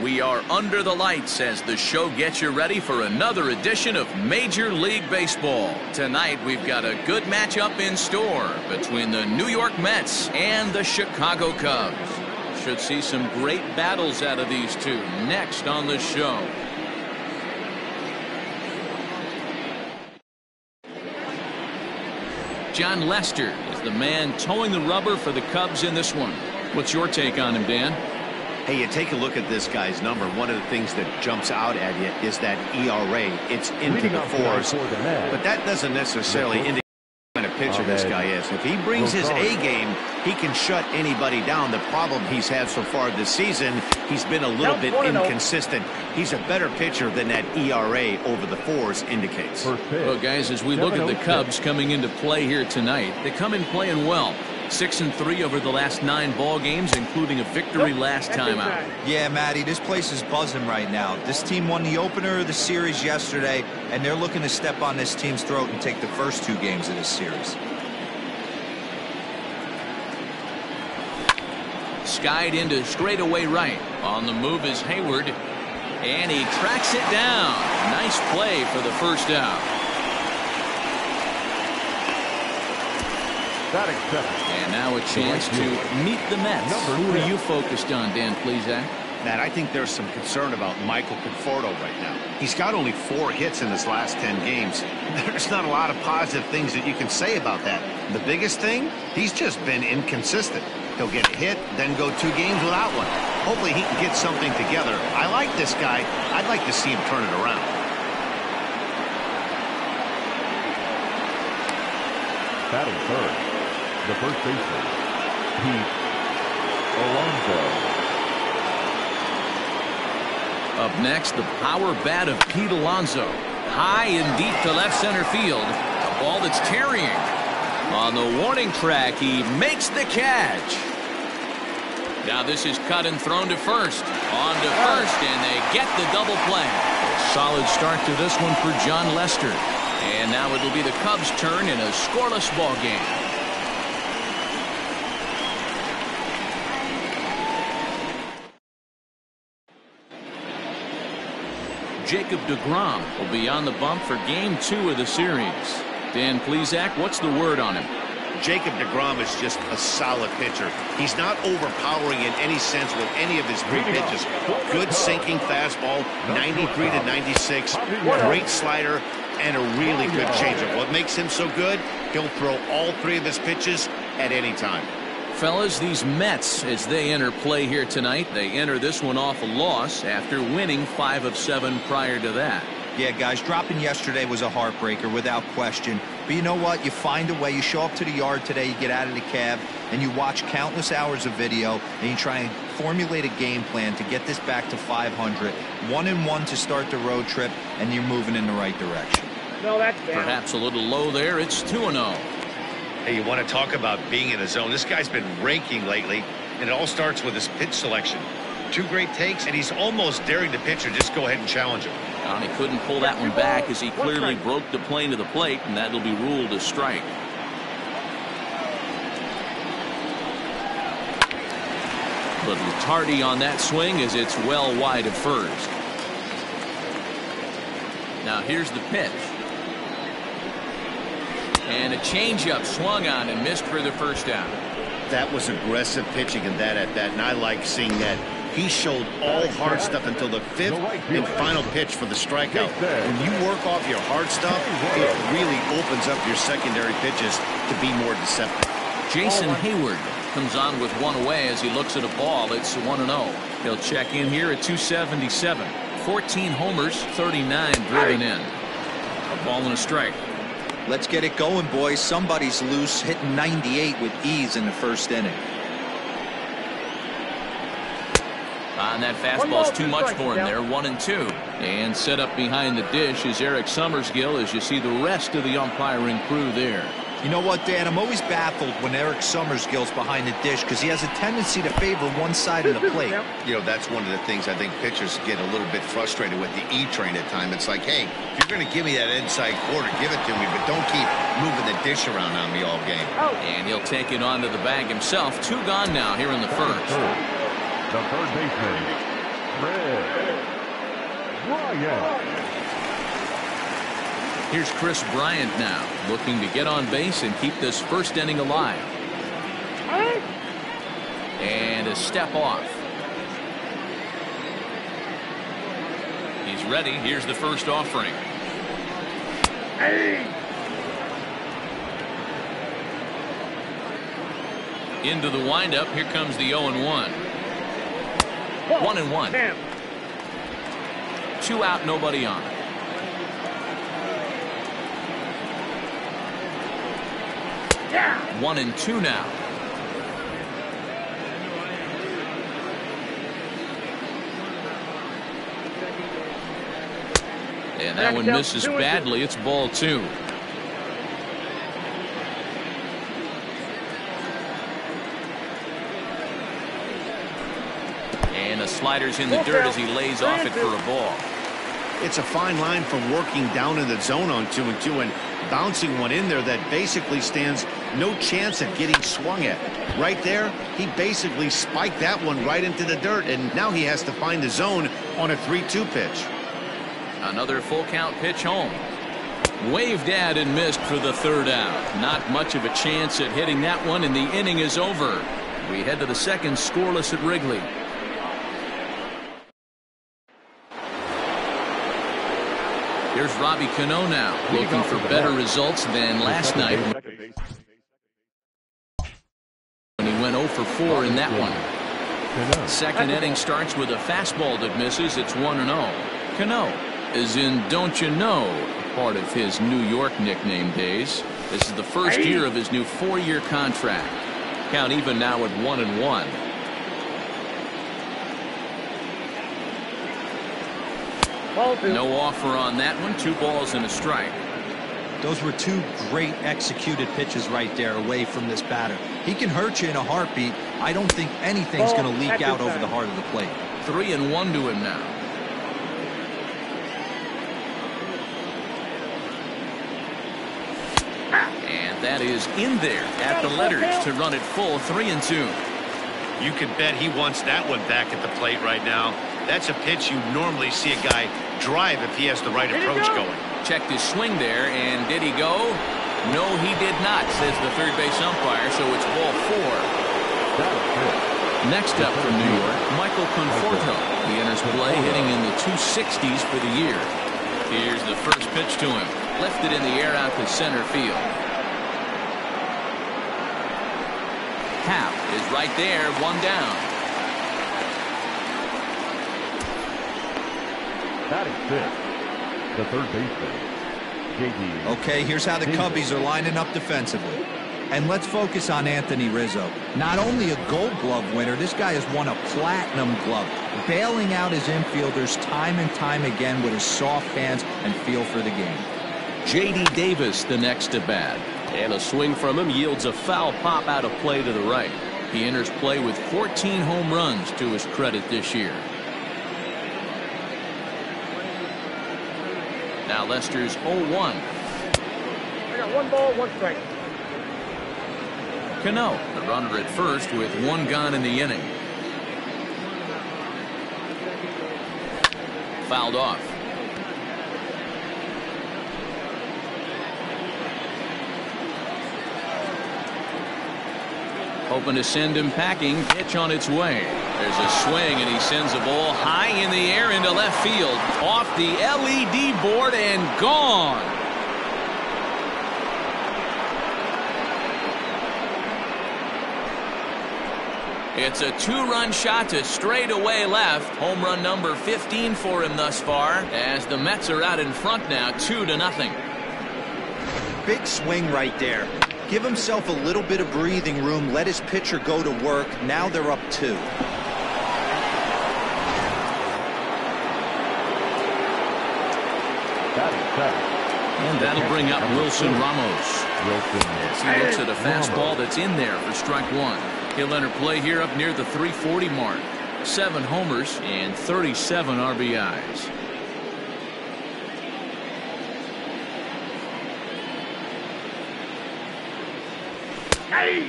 We are under the lights as the show gets you ready for another edition of Major League Baseball. Tonight we've got a good matchup in store between the New York Mets and the Chicago Cubs. Should see some great battles out of these two next on the show. John Lester is the man towing the rubber for the Cubs in this one. What's your take on him, Dan? Hey, you take a look at this guy's number. One of the things that jumps out at you is that ERA. It's into the fours, but that doesn't necessarily indicate what kind of pitcher this guy is. If he brings his A game, he can shut anybody down. The problem he's had so far this season, he's been a little bit inconsistent. He's a better pitcher than that ERA over the fours indicates. Well, guys, as we look at the Cubs coming into play here tonight, they come in playing well. 6-3 over the last 9 ball games, including a victory last time out. Yeah, Matty, this place is buzzing right now. This team won the opener of the series yesterday, and they're looking to step on this team's throat and take the first 2 games of this series. Skied into straightaway right. On the move is Hayward, and he tracks it down. Nice play for the first out. And now a chance to meet the Mets. Who are you focused on, Dan Plesac? Matt, I think there's some concern about Michael Conforto right now. He's got only 4 hits in his last 10 games. There's not a lot of positive things that you can say about that. The biggest thing, he's just been inconsistent. He'll get a hit, then go 2 games without one. Hopefully he can get something together. I like this guy. I'd like to see him turn it around. Batting third, the first baseman, Pete Alonso. Up next, the power bat of Pete Alonso. High and deep to left center field. A ball that's carrying. On the warning track, he makes the catch. Now this is cut and thrown to first. On to first, and they get the double play. Solid start to this one for John Lester. And now it'll be the Cubs' turn in a scoreless ball game. Jacob deGrom will be on the bump for game 2 of the series. Dan Plesac, what's the word on him? Jacob deGrom is just a solid pitcher. He's not overpowering in any sense with any of his 3 pitches. Good sinking fastball, 93 to 96, great slider, and a really good changeup. What makes him so good? He'll throw all 3 of his pitches at any time. Fellas, these Mets, as they enter play here tonight, they enter this one off a loss after winning 5 of 7 prior to that. Yeah, guys, dropping yesterday was a heartbreaker without question. But you know what? You find a way. You show up to the yard today, you get out of the cab, and you watch countless hours of video, and you try and formulate a game plan to get this back to 500. 1-1 to start the road trip, and you're moving in the right direction. No, that's bad. Perhaps a little low there. It's 2-0. Hey, you want to talk about being in a zone? This guy's been raking lately, and it all starts with his pitch selection. 2 great takes, and he's almost daring the pitcher just go ahead and challenge him. And he couldn't pull that one back as he clearly broke the plane to the plate, and that'll be ruled a strike. Little tardy on that swing as it's well wide of first. Now here's the pitch. And a changeup swung on and missed for the first out. That was aggressive pitching in that at bat, and I like seeing that. He showed all hard stuff until the 5th and final pitch for the strikeout. When you work off your hard stuff, it really opens up your secondary pitches to be more deceptive. Jason Hayward comes on with 1 away as he looks at a ball. It's 1-0. He'll check in here at 277. 14 homers, 39 driven in. A ball and a strike. Let's get it going, boys. Somebody's loose, hitting 98 with ease in the first inning. And that fastball's too much for him there. 1-2. And set up behind the dish is Eric Summersgill as you see the rest of the umpiring crew there. You know what, Dan? I'm always baffled when Eric Summersgill's behind the dish because he has a tendency to favor one side of the plate. You know, that's one of the things I think pitchers get a little bit frustrated with the E-train at times. It's like, hey, if you're going to give me that inside quarter, give it to me, but don't keep moving the dish around on me all game. And he'll take it onto the bag himself. 2 gone now here in the first. The third baseman, Here's Chris Bryant now, looking to get on base and keep this first inning alive. And a step off. He's ready. Here's the first offering. Into the windup. Here comes the 0-1. 1-1. 2 out, nobody on. Yeah. 1-2 now. And that one misses badly. It's ball 2. And the slider's in the dirt as he lays off it for a ball. It's a fine line from working down in the zone on 2-2 and bouncing one in there that basically stands no chance at getting swung at. Right there, he basically spiked that one right into the dirt, and now he has to find the zone on a 3-2 pitch. Another full count pitch home. Waved at and missed for the 3rd out. Not much of a chance at hitting that one, and the inning is over. We head to the 2nd, scoreless at Wrigley. Here's Robbie Cano now, looking for better results than last night when he went 0 for 4 in that one. 2nd inning starts with a fastball that misses. It's 1-0. Cano is in Don't You Know, part of his New York nickname days. This is the first year of his new 4-year contract. Count even now at 1-1. No offer on that one. 2 balls and a strike. Those were 2 great executed pitches right there away from this batter. He can hurt you in a heartbeat. I don't think anything's going to leak out over the heart of the plate. 3-1 to him now. And that is in there at the letters to run it full. 3-2. You can bet he wants that one back at the plate right now. That's a pitch you normally see a guy drive if he has the right approach going. Checked his swing there, and did he go? No, he did not, says the third base umpire, so it's ball 4. Next up from New York, Michael Conforto. He enters play hitting in the 260s for the year. Here's the first pitch to him. Lifted in the air out to center field. Happ is right there, 1 down. Batting 5th, the third baseman, JD. Okay, here's how the Cubbies are lining up defensively. And let's focus on Anthony Rizzo. Not only a Gold Glove winner, this guy has won a Platinum Glove, bailing out his infielders time and time again with his soft hands and feel for the game. J.D. Davis the next to bat. And a swing from him yields a foul pop out of play to the right. He enters play with 14 home runs to his credit this year. Now Lester's 0-1. I got 1 ball, 1 strike. Cano, the runner at first with 1 gone in the inning. Fouled off. Hoping to send him packing. Pitch on its way. There's a swing, and he sends a ball high in the air into left field. Off the LED board and gone. It's a 2-run shot to straightaway left. Home run number 15 for him thus far, as the Mets are out in front now, 2-0. Big swing right there. Give himself a little bit of breathing room. Let his pitcher go to work. Now they're up 2. And that'll bring up Wilson Ramos. As he looks at a fastball that's in there for strike 1. He'll enter play here up near the 340 mark. 7 homers and 37 RBIs.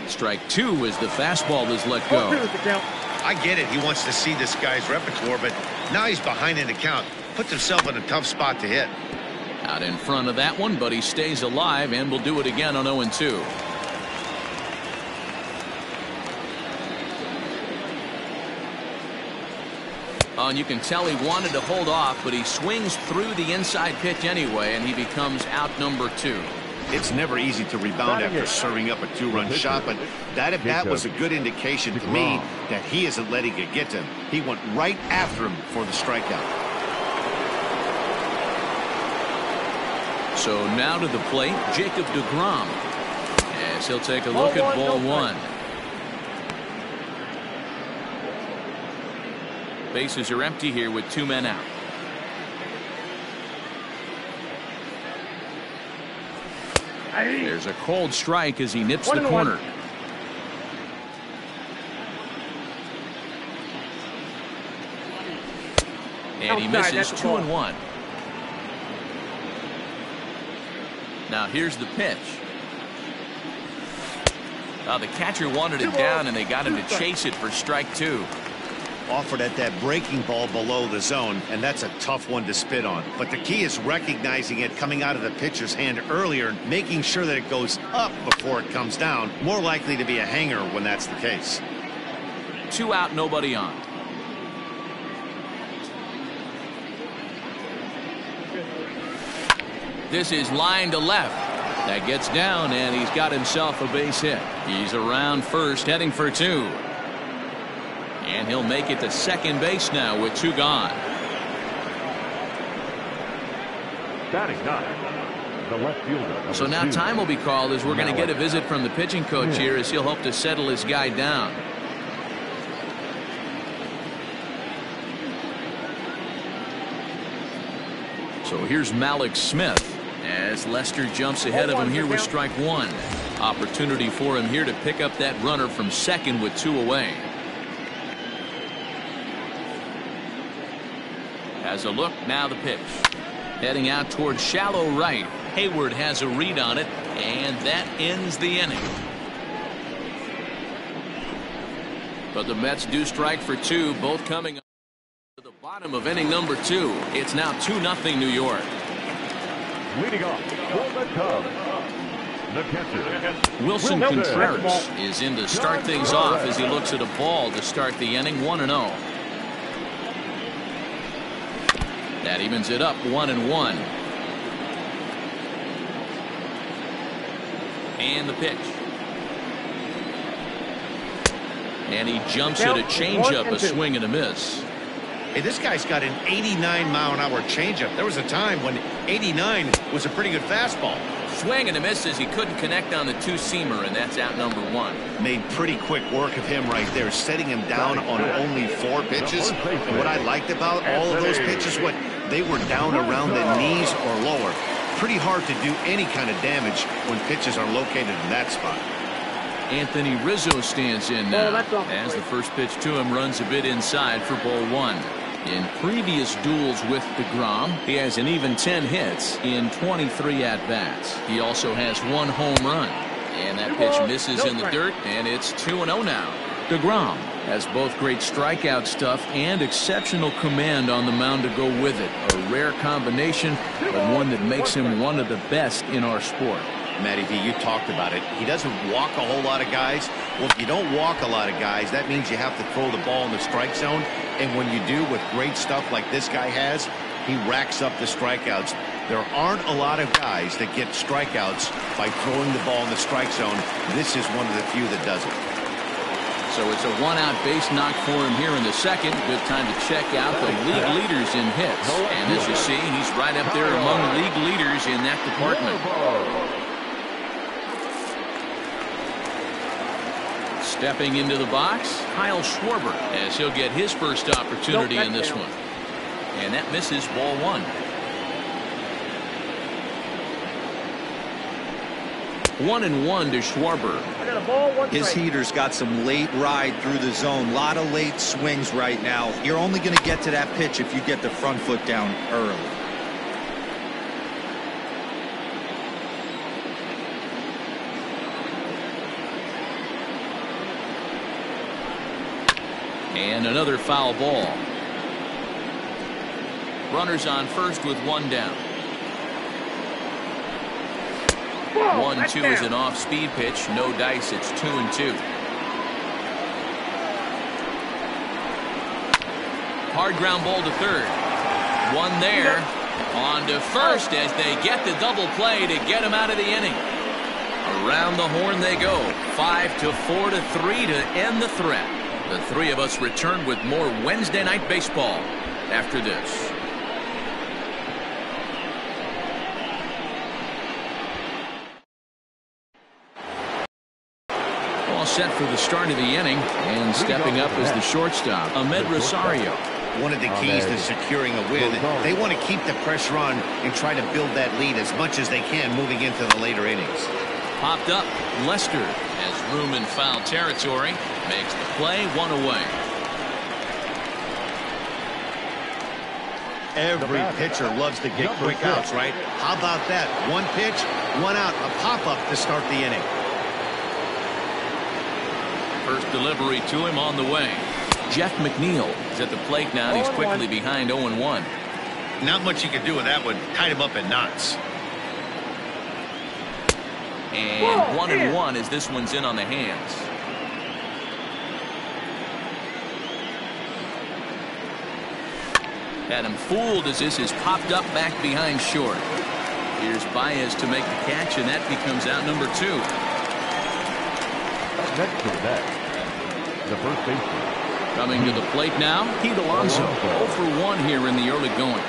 Strike 2 as the fastball is let go. I get it. He wants to see this guy's repertoire, but Now he's behind in the count. Puts himself in a tough spot to hit. Out in front of that one, but he stays alive and will do it again on 0-2. Oh, and you can tell he wanted to hold off, but he swings through the inside pitch anyway, and he becomes out number 2. It's never easy to rebound after serving up a 2-run shot, but that at bat was a good indication to me that he isn't letting it get to him. He went right after him for the strikeout. So now to the plate, Jacob deGrom, as he'll take a look at ball 1. Bases are empty here with 2 men out. There's a cold strike as he nips the corner. And he misses 2-1. Now here's the pitch. The catcher wanted it down, and they got him to chase it for strike 2. Offered at that breaking ball below the zone, and that's a tough one to spit on. But the key is recognizing it coming out of the pitcher's hand earlier and making sure that it goes up before it comes down. More likely to be a hanger when that's the case. 2 out, nobody on. This is line to left. That gets down, and he's got himself a base hit. He's around first, heading for 2. And he'll make it to second base now with 2 gone. Batting 9, the left fielder. So now time will be called as we're going to get a visit from the pitching coach here as he'll hope to settle his guy down. So here's Malik Smith as Lester jumps ahead of him here with strike 1. Opportunity for him here to pick up that runner from second with 2 away. Has a look, now the pitch. Heading out towards shallow right. Hayward has a read on it, and that ends the inning. But the Mets do strike for 2, both coming up to the bottom of inning number 2. It's now 2-0 New York. Leading off for the Cubs, the catcher. Wilson Contreras is in to start things off as he looks at a ball to start the inning, 1-0. That evens it up, 1-1. And the pitch. And he jumps at a changeup, a swing and a miss. Hey, this guy's got an 89-mile-an-hour changeup. There was a time when 89 was a pretty good fastball. Swing and a miss as he couldn't connect on the 2-seamer, and that's out number 1. Made pretty quick work of him right there, setting him down on only 4 pitches. And what I liked about all of those pitches, they were down around the knees or lower. Pretty hard to do any kind of damage when pitches are located in that spot. Anthony Rizzo stands in now as the first pitch to him runs a bit inside for ball 1. In previous duels with deGrom, he has an even 10 hits in 23 at-bats. He also has 1 home run. And that pitch misses in the dirt, and it's 2-0 now. deGrom has both great strikeout stuff and exceptional command on the mound to go with it. A rare combination, but one that makes him one of the best in our sport. Matty V, you talked about it. He doesn't walk a whole lot of guys. Well, if you don't walk a lot of guys, that means you have to throw the ball in the strike zone. And when you do, with great stuff like this guy has, he racks up the strikeouts. There aren't a lot of guys that get strikeouts by throwing the ball in the strike zone. This is one of the few that does it. So it's a 1-out base knock for him here in the second. Good time to check out the league leaders in hits. And as you see, he's right up there among league leaders in that department. Stepping into the box, Kyle Schwarber, as he'll get his first opportunity in this one. And that misses ball 1. 1-1 to Schwarber. His heater's got some late ride through the zone. A lot of late swings right now. You're only going to get to that pitch if you get the front foot down early. And another foul ball. Runners on first with one down. Whoa, 1-2 is an off-speed pitch. No dice. It's 2-2. Hard ground ball to third. One there. On to first as they get the double play to get him out of the inning. Around the horn they go. 5-4 to 3 to end the threat. The three of us return with more Wednesday Night Baseball after this. All set for the start of the inning, and stepping up is the shortstop, Ahmed Rosario. One of the keys to securing a win, they want to keep the pressure on and try to build that lead as much as they can moving into the later innings. Popped up. Lester has room in foul territory. Makes the play, one away. Every pitcher loves to get quick outs, right? How about that? One pitch, one out, a pop-up to start the inning. First delivery to him on the way. Jeff McNeil is at the plate now. He's quickly behind 0-1. Not much you can do with that one. Tied him up in knots. And 1-1 as this one's in on the hands. Had him fooled as this is popped up back behind short. Here's Baez to make the catch, and that becomes out number 2. Next to the bat, the first baseman. Coming to the plate now, Pete Alonso. 0 for 1 here in the early going.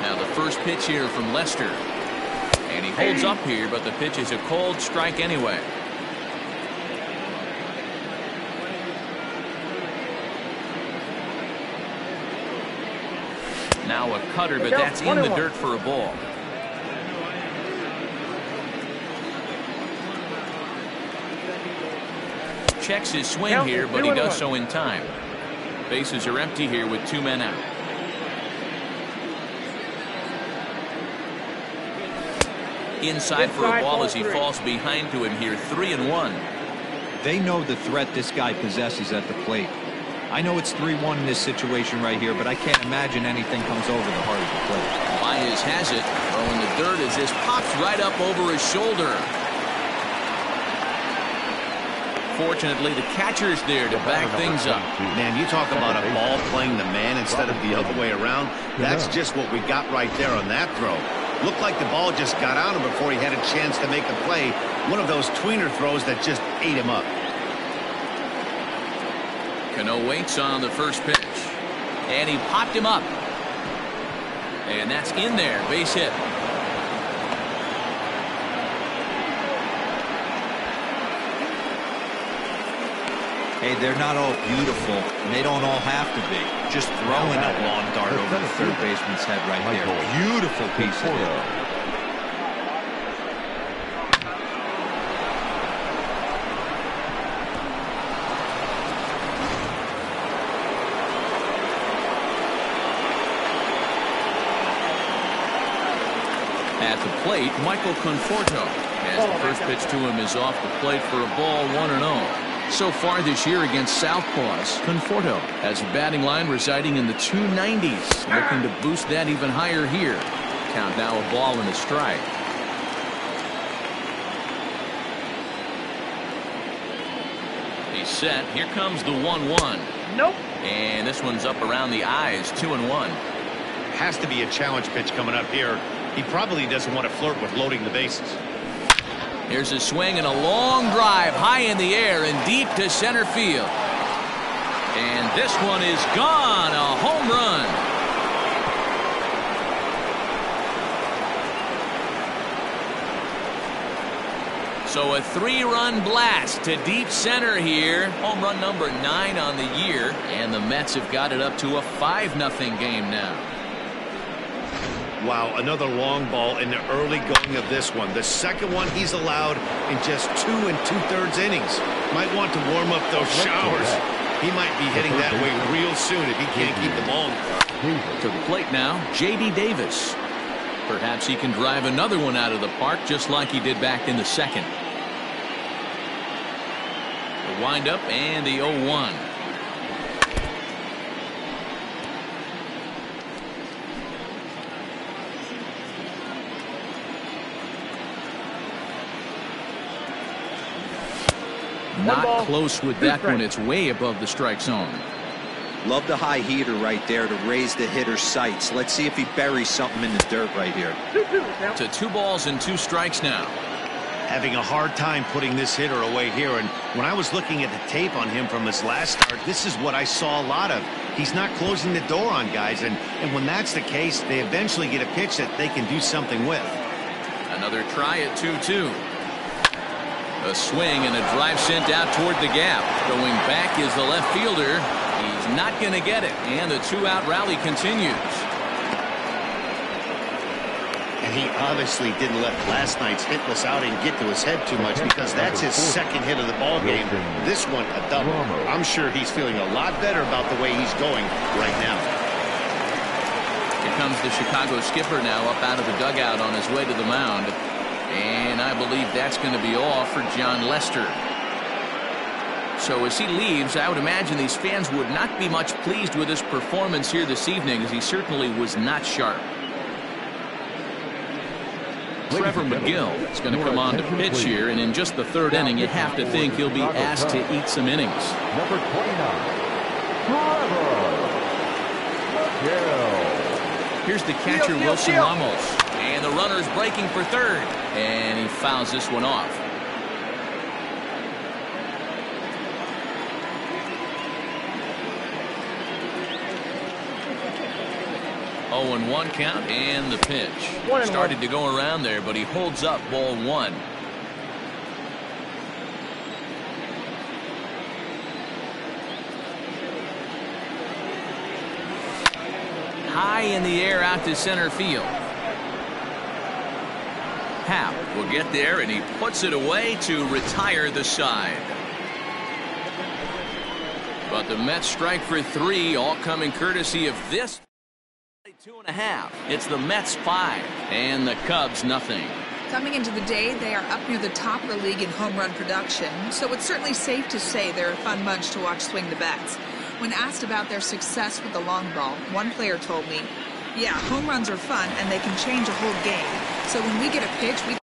Now the first pitch here from Lester. And he holds up here, but the pitch is a cold strike anyway. Now a cutter, but that's in the dirt for a ball. Checks his swing here, but he does so in time. Bases are empty here with 2 men out. Inside for a ball as he falls behind to him here. 3-1. They know the threat this guy possesses at the plate. I know it's 3-1 in this situation right here, but I can't imagine anything comes over the heart of the plate. Baez has it. Throwing the dirt as this pops right up over his shoulder. Fortunately, the catcher's there to back things up. Man, you talk about a ball playing the man instead of the other way around. That's just what we got right there on that throw. Looked like the ball just got on him before he had a chance to make a play. One of those tweener throws that just ate him up. Cano waits on the first pitch. And he popped him up. And that's in there. Base hit. Hey, they're not all beautiful, and they don't all have to be. Just throwing a long dart over the third baseman's head right there. Beautiful piece of it. At the plate, Michael Conforto. As the first pitch to him is off the plate for a ball, 1-0. So far this year against Southpaws, Conforto has a batting line residing in the 290s. Looking to boost that even higher here. Count now a ball and a strike. He's set. Here comes the 1-1. Nope. And this one's up around the eyes, 2-1. Has to be a challenge pitch coming up here. He probably doesn't want to flirt with loading the bases. Here's a swing and a long drive high in the air and deep to center field. And this one is gone. A home run. So a 3-run blast to deep center here. Home run number 9 on the year. And the Mets have got it up to a 5-0 game now. Wow, another long ball in the early going of this one. The second one he's allowed in just 2 2/3 innings. Might want to warm up those showers. He might be hitting that way real soon if he can't keep the ball. To the plate now, J.D. Davis. Perhaps he can drive another one out of the park just like he did back in the second. The windup and the 0-1. Not close with that one. It's way above the strike zone. Love the high heater right there to raise the hitter's sights. Let's see if he buries something in the dirt right here. To 2 balls and 2 strikes now. Having a hard time putting this hitter away here, and when I was looking at the tape on him from his last start, this is what I saw a lot of. He's not closing the door on guys, and when that's the case, they eventually get a pitch that they can do something with. Another try at 2-2. A swing and a drive sent out toward the gap. Going back is the left fielder. He's not going to get it, and the 2-out rally continues. And he obviously didn't let last night's hitless outing get to his head too much, because that's his second hit of the ball game. This one a double. I'm sure he's feeling a lot better about the way he's going right now. Here comes the Chicago skipper now up out of the dugout on his way to the mound. And I believe that's going to be all for John Lester. So as he leaves, I would imagine these fans would not be much pleased with his performance here this evening, as he certainly was not sharp. Trevor McGill is going to come on to pitch here, and in just the 3rd inning, you have to think he'll be asked to eat some innings. Number 29, Trevor McGill. Here's the catcher, Wilson Ramos, and the runner's breaking for 3rd, and he fouls this one off. Oh, and 1 count, and the pitch. Started to go around there, but he holds up ball 1. High in the air out to center field. Happ will get there, and he puts it away to retire the side. But the Mets strike for 3, all coming courtesy of this. 2.5. It's the Mets 5 and the Cubs nothing. Coming into the day, they are up near the top of the league in home run production, so it's certainly safe to say they're a fun bunch to watch swing the bats. When asked about their success with the long ball, one player told me, "Yeah, home runs are fun and they can change a whole game. So when we get a pitch, we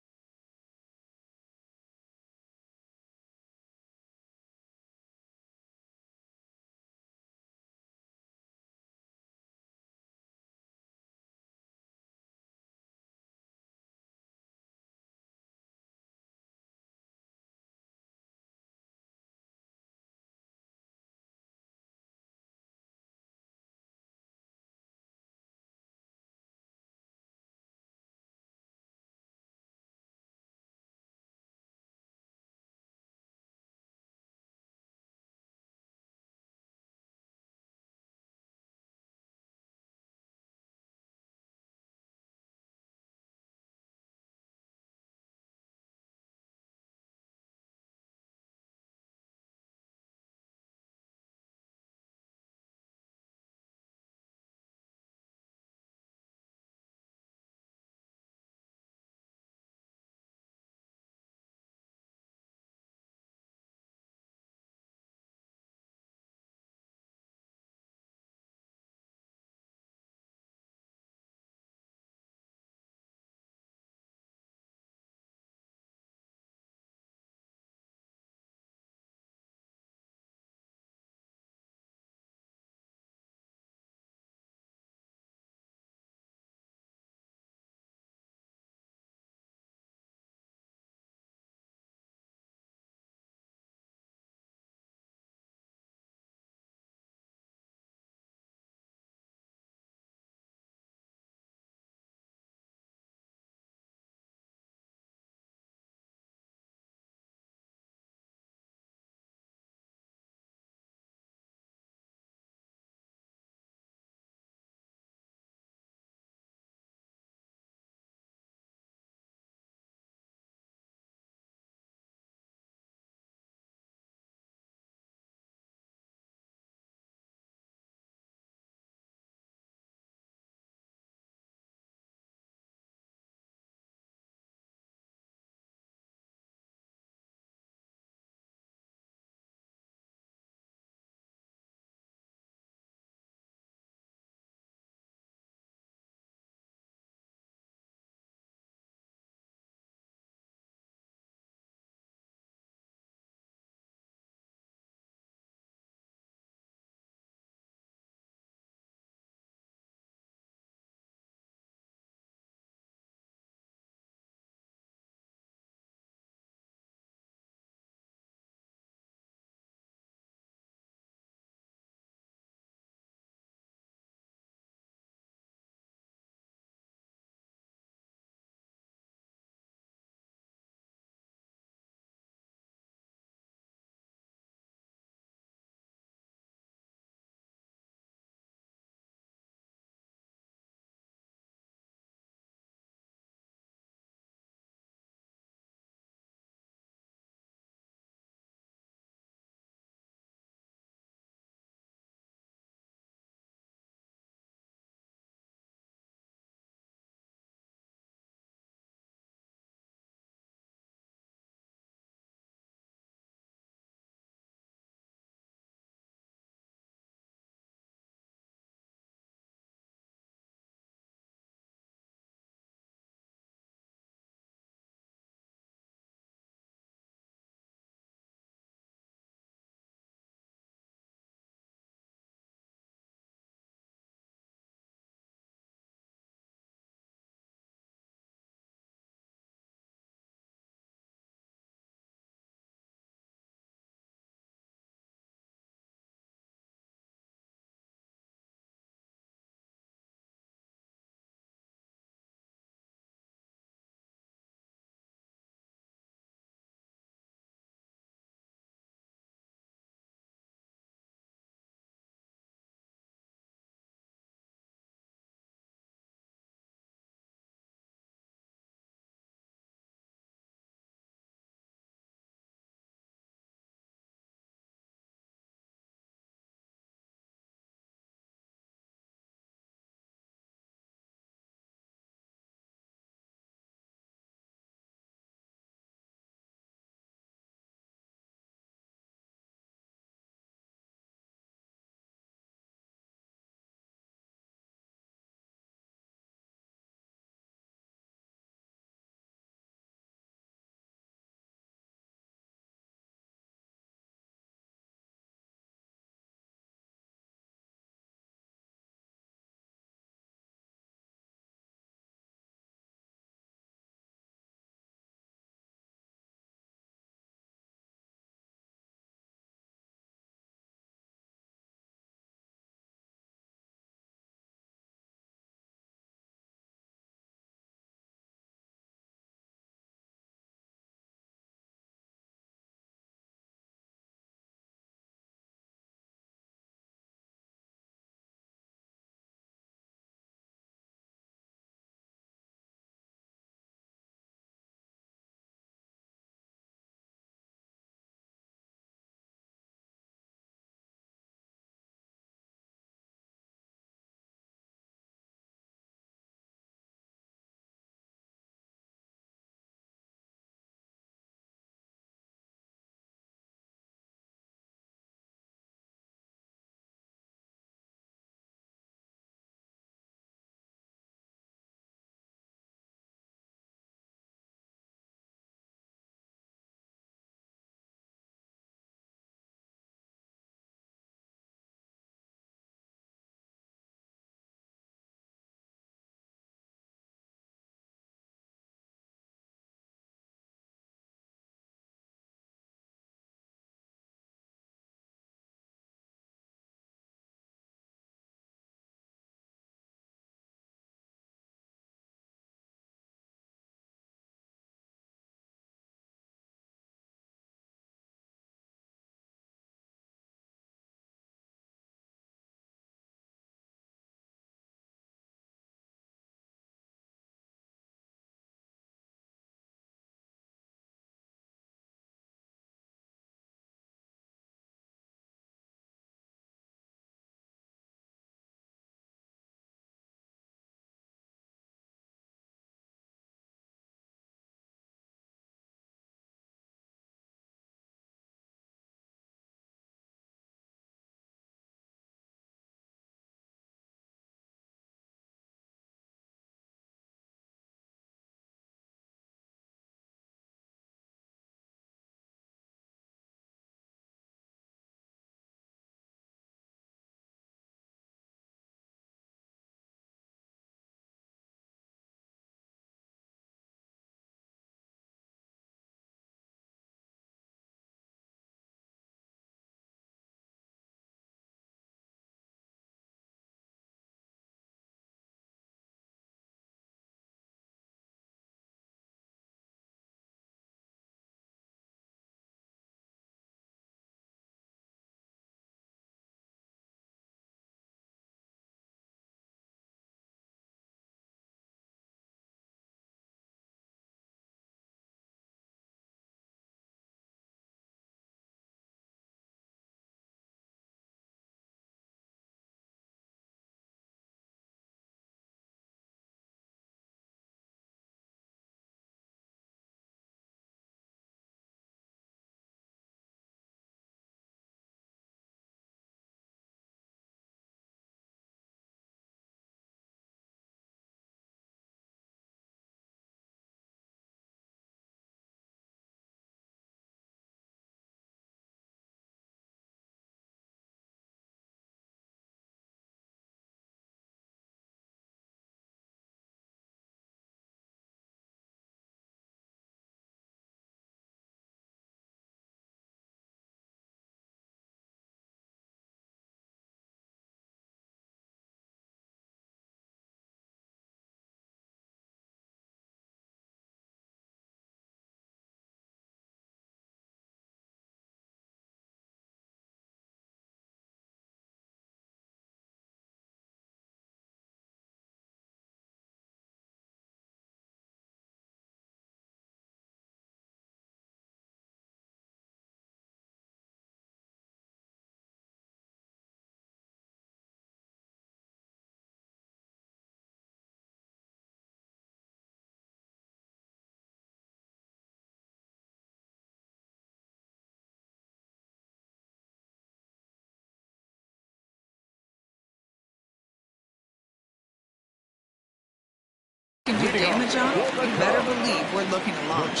end your day, Mahjong, you better believe we're looking to launch.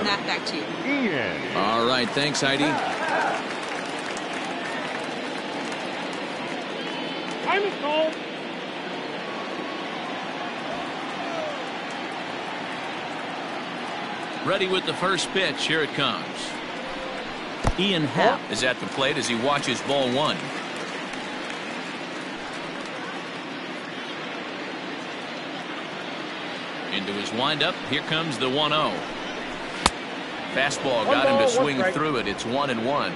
Matt, back to you. All right, thanks, Heidi. Time is called. Ready with the first pitch. Here it comes. Ian Happ is at the plate as he watches ball one. Into his windup. Here comes the 1-0. Fastball got him to swing through it. It's 1-1.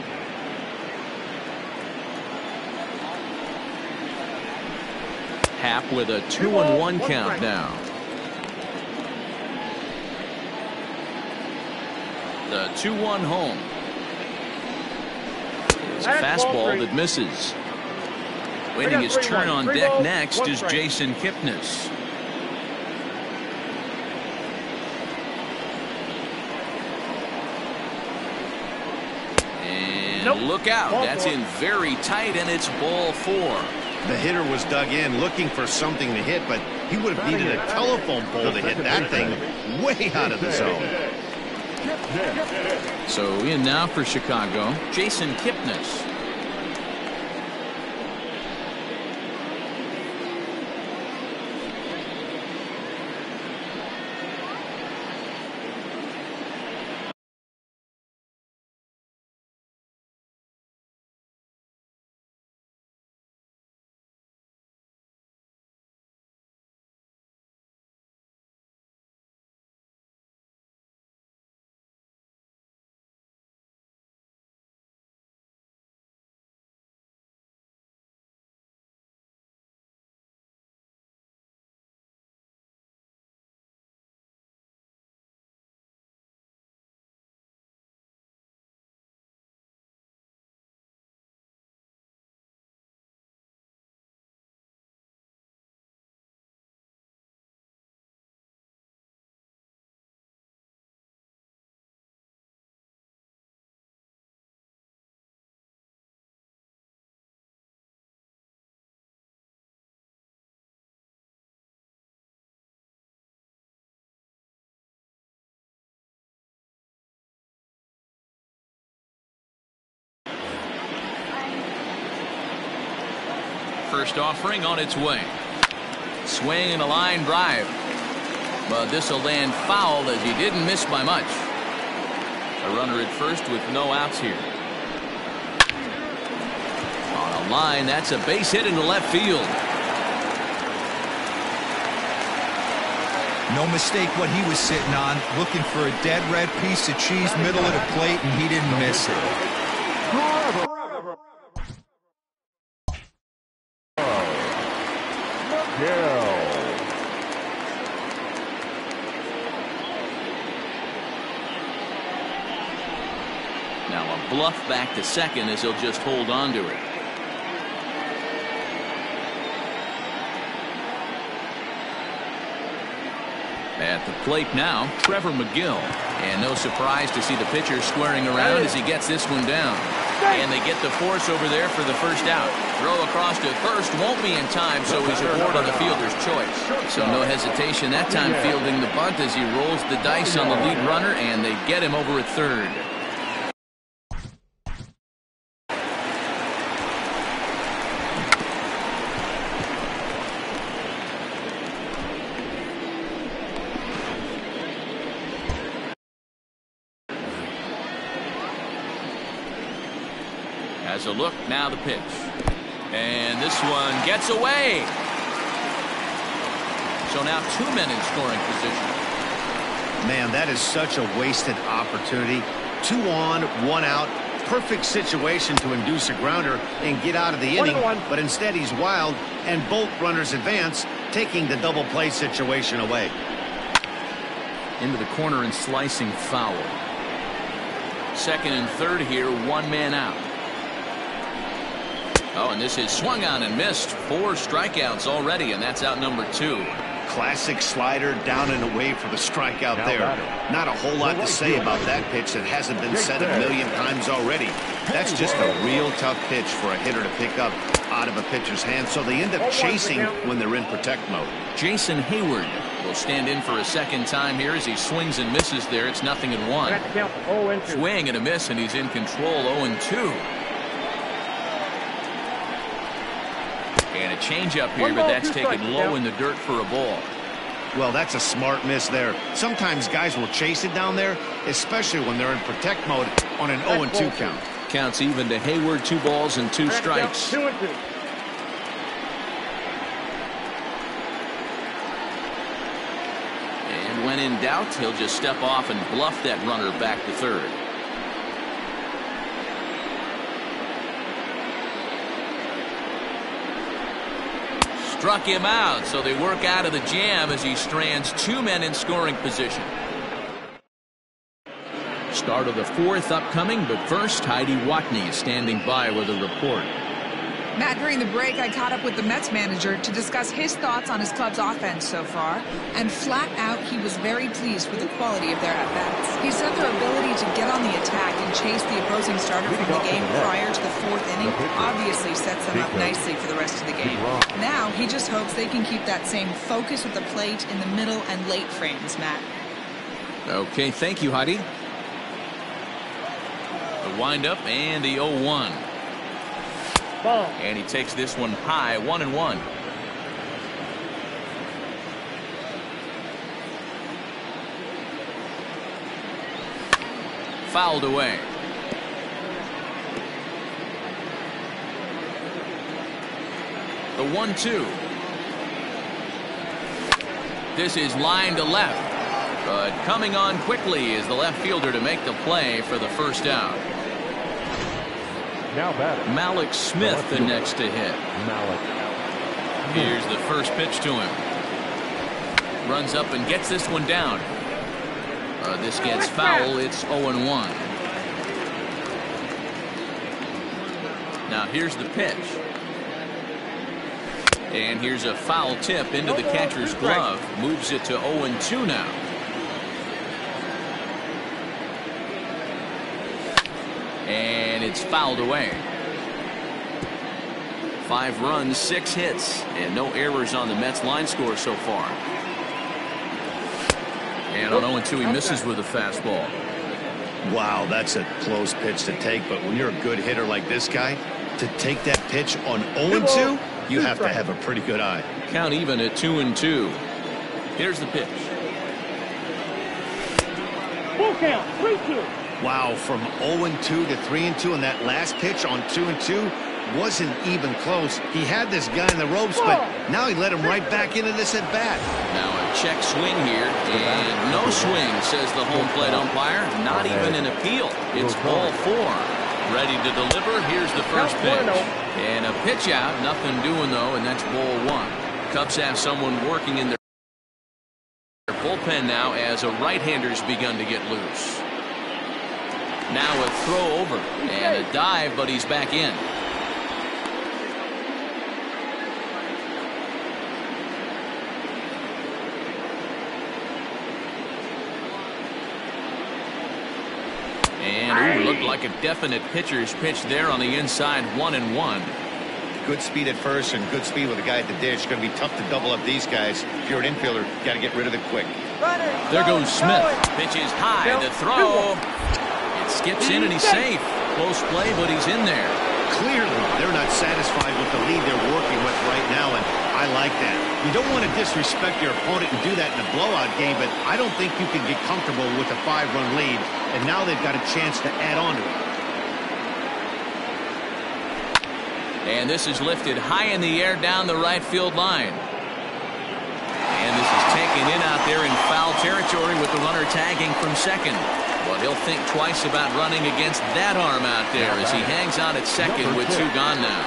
Happ with a 2-1 count now. The 2-1 home. It's a fastball that misses. Waiting his turn on deck next is Jason Kipnis. And look out. That's in very tight, and it's ball 4. The hitter was dug in looking for something to hit, but he would have needed a telephone pole to hit that thing way out of the zone. So in now for Chicago, Jason Kipnis. First offering on its way. Swing and a line drive. But this will land foul as he didn't miss by much. A runner at first with no outs here. On a line, that's a base hit into left field. No mistake what he was sitting on, looking for a dead red piece of cheese middle of the plate, and he didn't miss it. Now a bluff back to second as he'll just hold on to it. At the plate now, Trevor McGill. And no surprise to see the pitcher squaring around as he gets this one down. And they get the force over there for the first out. Throw across to first won't be in time, so he's aboard on the fielder's choice. So no hesitation that time fielding the bunt as he rolls the dice on the lead runner, and they get him over at third. Has a look, now the pitch. And this one gets away. So now 2 men in scoring position. Man, that is such a wasted opportunity. 2 on, 1 out. Perfect situation to induce a grounder and get out of the inning. But instead he's wild, and both runners advance, taking the double play situation away. Into the corner and slicing foul. Second and third here, 1 man out. Oh, and this is swung on and missed. 4 strikeouts already, and that's out number 2. Classic slider down and away for the strikeout there. Not a whole lot to say about that pitch that hasn't been said a million times already. That's just a real tough pitch for a hitter to pick up. out of a pitcher's hand, so they end up chasing when they're in protect mode. Jason Hayward will stand in for a second time here as he swings and misses there. It's 0-1. Swing and a miss, and he's in control. 0-2. And a changeup here, but that's taken low in the dirt for a ball. Well, that's a smart miss there. Sometimes guys will chase it down there, especially when they're in protect mode on an 0-2 count. Counts even to Hayward. 2 balls and 2 strikes. 2-2. And when in doubt, he'll just step off and bluff that runner back to third. Struck him out, so they work out of the jam as he strands 2 men in scoring position. Start of the 4th upcoming, but first, Heidi Watney is standing by with a report. Matt, during the break, I caught up with the Mets manager to discuss his thoughts on his club's offense so far, and flat out, he was very pleased with the quality of their at-bats. He said their ability to get on the attack and chase the opposing starter from the game prior to the 4th inning obviously sets them up nicely for the rest of the game. Now, he just hopes they can keep that same focus at the plate in the middle and late frames, Matt. Okay, thank you, Heidi. The windup and the 0-1. And he takes this one high. 1-1. Fouled away. The 1-2. This is line to left, but coming on quickly is the left fielder to make the play for the first out. Now batting, Malik Smith, the next to hit. Here's the first pitch to him. Runs up and gets this one down. This gets foul. It's 0-1. Now here's the pitch. And here's a foul tip into the catcher's glove. Moves it to 0-2 now. And it's fouled away. 5 runs, 6 hits, and no errors on the Mets line score so far. And on 0-2, he misses with a fastball. Wow, that's a close pitch to take, but when you're a good hitter like this guy, to take that pitch on 0-2, you have to have a pretty good eye. Count even at 2-2. Here's the pitch. Full count, 3-2. Wow, from 0-2 to 3-2, and that last pitch on 2-2 wasn't even close. He had this guy in the ropes, but now he let him right back into this at bat. Now a check swing here, and no swing, says the home plate umpire. Not even an appeal. It's ball 4. Ready to deliver. Here's the first pitch. And a pitch out. Nothing doing, though, and that's ball 1. Cubs have someone working in their bullpen now as a right-hander's begun to get loose. Now a throw over and a dive, but he's back in. And looked like a definite pitcher's pitch there on the inside. 1-1. Good speed at first and good speed with a guy at the dish. Going to be tough to double up these guys. If you're an infielder, you got to get rid of it quick. There goes Smith. Pitches high. The throw. Skips in and he's safe. Close play, but he's in there. Clearly, they're not satisfied with the lead they're working with right now, and I like that. You don't want to disrespect your opponent and do that in a blowout game, but I don't think you can get comfortable with a 5-run lead, and now they've got a chance to add on to it. And this is lifted high in the air down the right field line. And this is taken in out there in foul territory with the runner tagging from second. But he'll think twice about running against that arm out there as he hangs out at second with 2 gone now.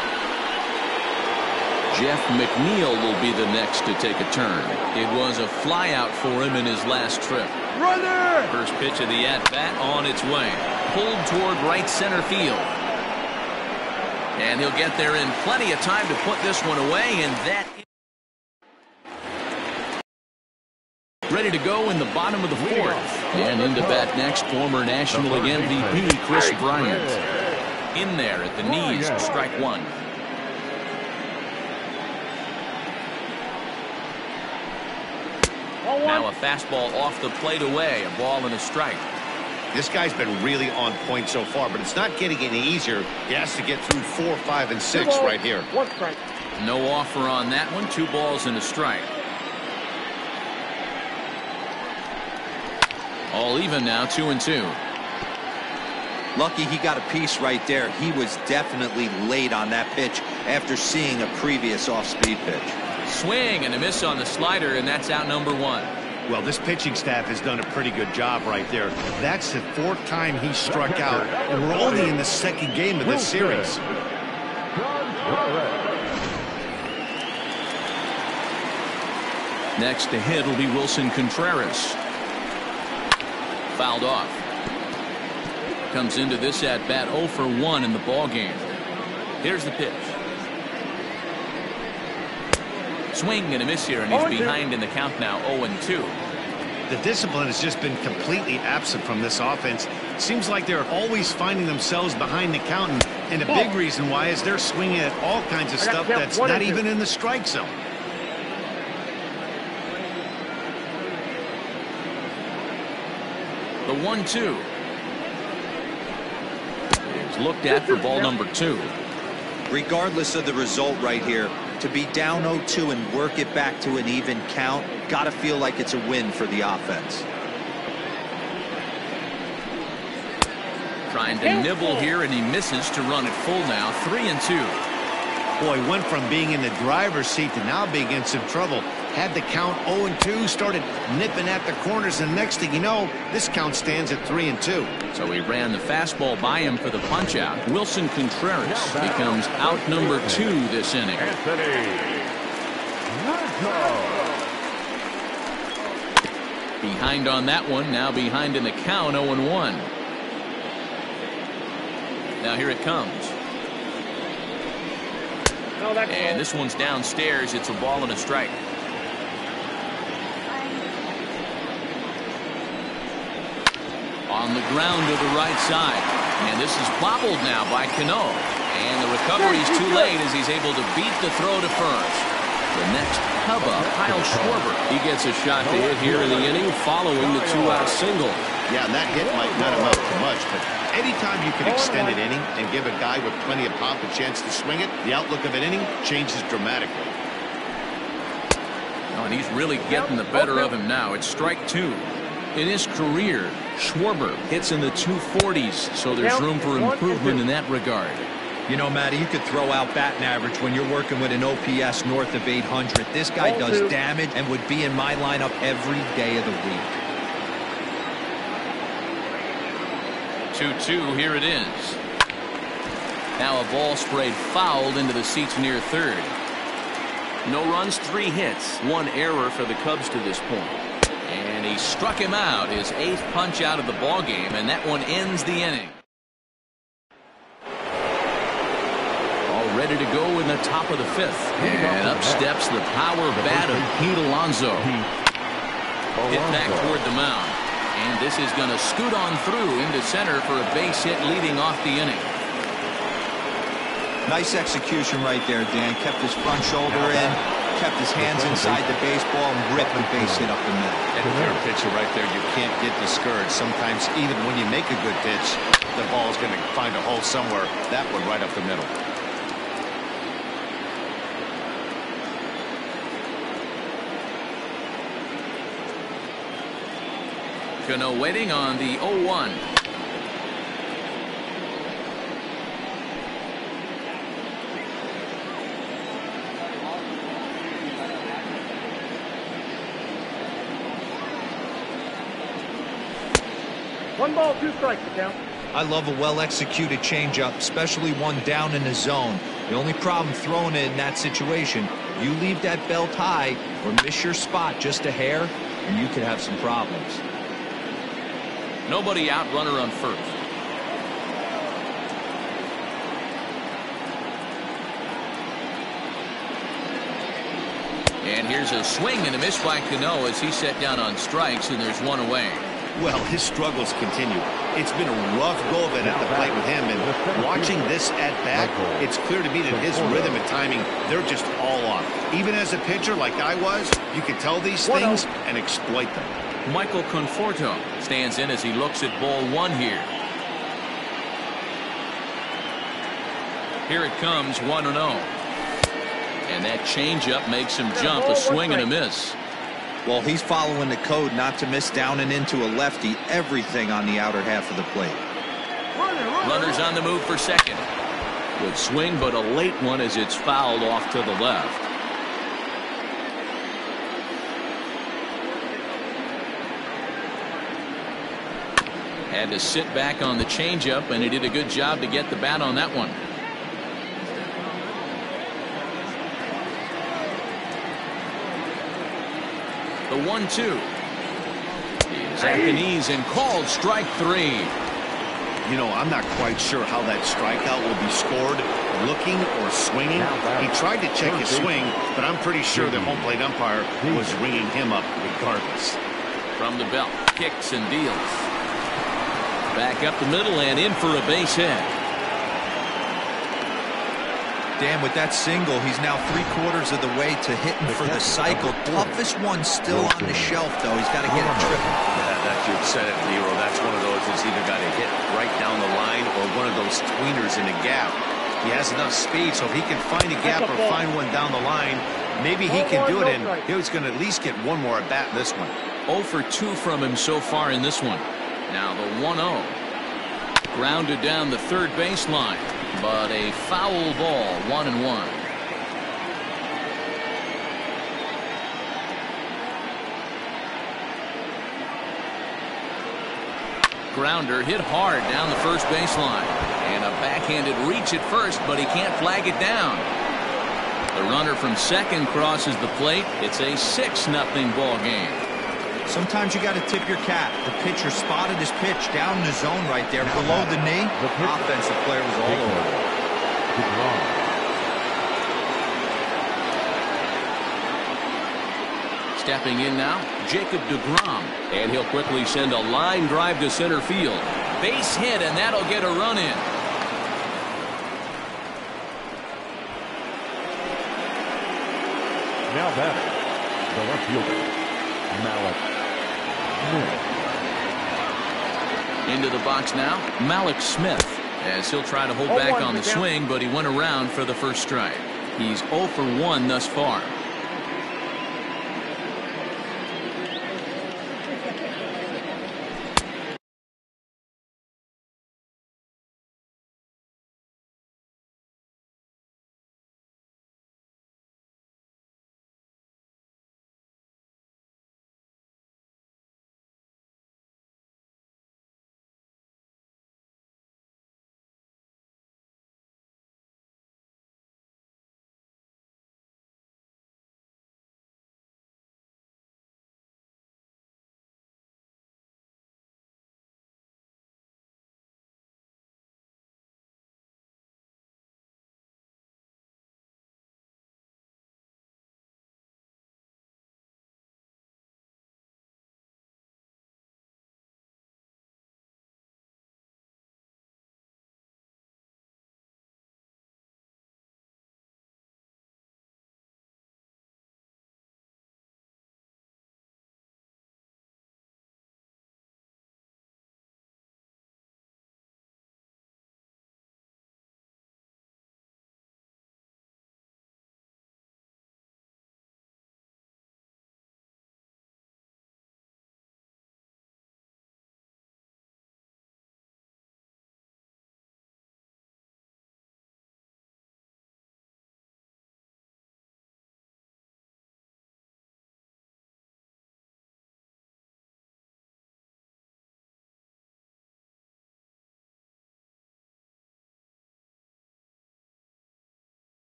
Jeff McNeil will be the next to take a turn. It was a flyout for him in his last trip. Runner! First pitch of the at-bat on its way. Pulled toward right center field. And he'll get there in plenty of time to put this one away, and that ready to go in the bottom of the 4th. And into bat next, former National League MVP Chris Bryant. In there at the knees, strike 1. Now a fastball off the plate away. A ball and a strike. This guy's been really on point so far, but it's not getting any easier. He has to get through 4, 5, and 6 right here. 1 strike. No offer on that one. 2 balls and a strike. All even now, 2-2. Lucky he got a piece right there. He was definitely late on that pitch after seeing a previous off-speed pitch. Swing and a miss on the slider, and that's out number 1. Well, this pitching staff has done a pretty good job right there. That's the 4th time he struck out, and we're only in the 2nd game of this series. Next to hit will be Wilson Contreras. Fouled off. Comes into this at bat 0 for 1 in the ball game. Here's the pitch. Swing and a miss here, and he's behind in the count now, 0-2. The discipline has just been completely absent from this offense. Seems like they're always finding themselves behind the count, and a big reason why is they're swinging at all kinds of stuff that's not even in the strike zone. The 1-2. It's looked at for ball number 2. Regardless of the result right here, to be down 0-2 and work it back to an even count, gotta feel like it's a win for the offense. Trying to nibble here, and he misses to run it full now. 3-2. Boy, went from being in the driver's seat to now being in some trouble. Had the count 0-2, started nipping at the corners, and next thing you know, this count stands at 3-2. So he ran the fastball by him for the punch out. Wilson Contreras becomes out number 2 this inning. Behind on that one, now behind in the count, 0-1. Now here it comes. And this one's downstairs. It's a ball and a strike. On the ground to the right side. And this is bobbled now by Cano. And the recovery's too late as he's able to beat the throw to first. The next Cub up, Kyle Schwarber. He gets a shot to hit here in the inning following the 2-out single. Yeah, and that hit might not amount to much, but anytime you can extend an inning and give a guy with plenty of pop a chance to swing it, the outlook of an inning changes dramatically. Oh, and he's really getting the better of him now. It's strike 2. In his career, Schwarber hits in the 240s, so there's room for improvement in that regard. You know, Matty, you could throw out batting average when you're working with an OPS north of 800. This guy does damage and would be in my lineup every day of the week. 2-2, here it is. Now a ball sprayed fouled into the seats near third. No runs, 3 hits, 1 error for the Cubs to this point. And he struck him out, his 8th punch out of the ball game, and that one ends the inning. All ready to go in the top of the 5th. And up steps the power bat of Pete Alonso. Hit back toward the mound. And this is going to scoot on through into center for a base hit leading off the inning. Nice execution right there, Dan. Kept his front shoulder in, kept his hands inside the baseball, and ripped the base hit up the middle. And if you're a pitcher right there, you can't get discouraged. Sometimes even when you make a good pitch, the ball's going to find a hole somewhere. That one right up the middle. Cano waiting on the 0-1. One ball, 2 strikes, the count. I love a well-executed changeup, especially one down in the zone. The only problem throwing it in that situation, you leave that belt high or miss your spot just a hair, and you could have some problems. Nobody out, runner on first. And here's a swing and a miss by Cano as he set down on strikes, and there's 1 away. Well, his struggles continue. It's been a rough go of it at the plate with him, and watching this at bat, it's clear to me that his rhythm and timing, they're just all off. Even as a pitcher like I was, you can tell these things and exploit them. Michael Conforto stands in as he looks at ball one here. Here it comes, 1-0. And that changeup makes him jump, a swing and a miss. Well, he's following the code not to miss down and into a lefty. Everything on the outer half of the plate. Runners on the move for second. Good swing, but a late one as it's fouled off to the left. Had to sit back on the changeup, and he did a good job to get the bat on that one. The 1-2. He's at the knees and called strike 3. You know, I'm not quite sure how that strikeout will be scored, looking or swinging. He tried to check his swing, but I'm pretty sure the home plate umpire was ringing him up regardless. From the belt, kicks and deals. Back up the middle and in for a base hit. Dan, with that single, he's now 3/4 of the way to hitting for the cycle. Toughest one still on the shelf, though. He's got to get a triple. Yeah, that's you said it, Nero. That's one of those that's either got to hit right down the line or one of those tweeners in a gap. He has enough speed, so if he can find a gap or find one down the line, maybe he can do it, and he's going to at least get one more at bat in this one. 0 for 2 from him so far in this one. Now the 1-0. Grounded down the third baseline. But a foul ball, 1-1. Grounder hit hard down the first baseline. And a backhanded reach at first, but he can't flag it down. The runner from second crosses the plate. It's a 6-0 ball game. Sometimes you got to tip your cap. The pitcher spotted his pitch down in the zone right there below the knee. The offensive player was all over it. deGrom. Stepping in now, Jacob deGrom. And he'll quickly send a line drive to center field. Base hit, and that'll get a run in. Now batting, the left fielder, Malik. Into the box now, Malik Smith, as he'll try to hold back on the swing, but he went around for the first strike. He's 0 for 1 thus far.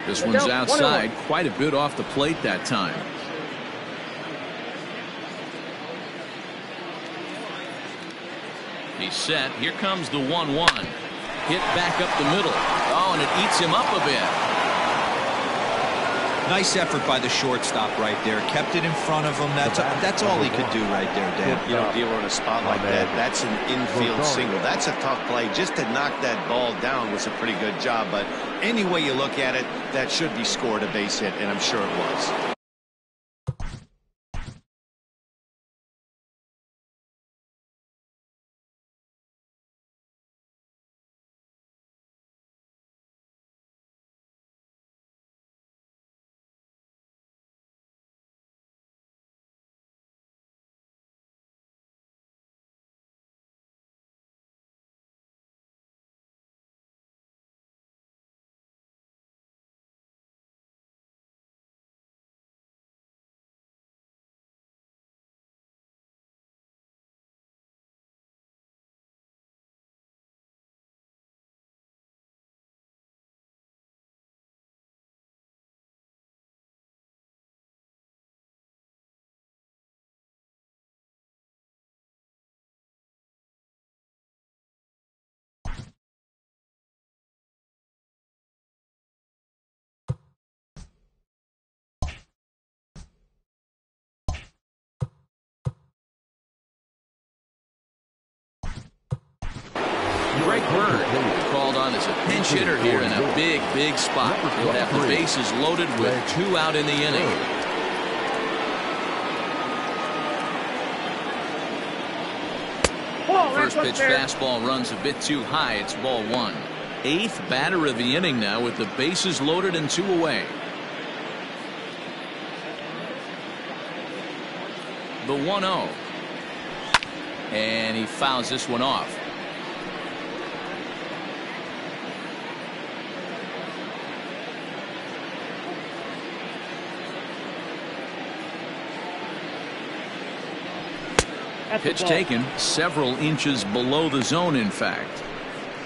This one's outside, quite a bit off the plate that time. He's set. Here comes the 1-1. Hit back up the middle. Oh, and it eats him up a bit. Nice effort by the shortstop right there. Kept it in front of him. That's all he could do right there, Dan. You know, Dealer in a spot like that, that's an infield single. That's a tough play. Just to knock that ball down was a pretty good job. But any way you look at it, that should be scored a base hit, and I'm sure it was. Greg Bird called on as a pinch hitter here in a big spot. He'll have the bases loaded with 2 out in the inning. First pitch fastball runs a bit too high. It's ball 1. 8th batter of the inning now with the bases loaded and 2 away. The 1-0. And he fouls this one off. Pitch taken several inches below the zone, in fact.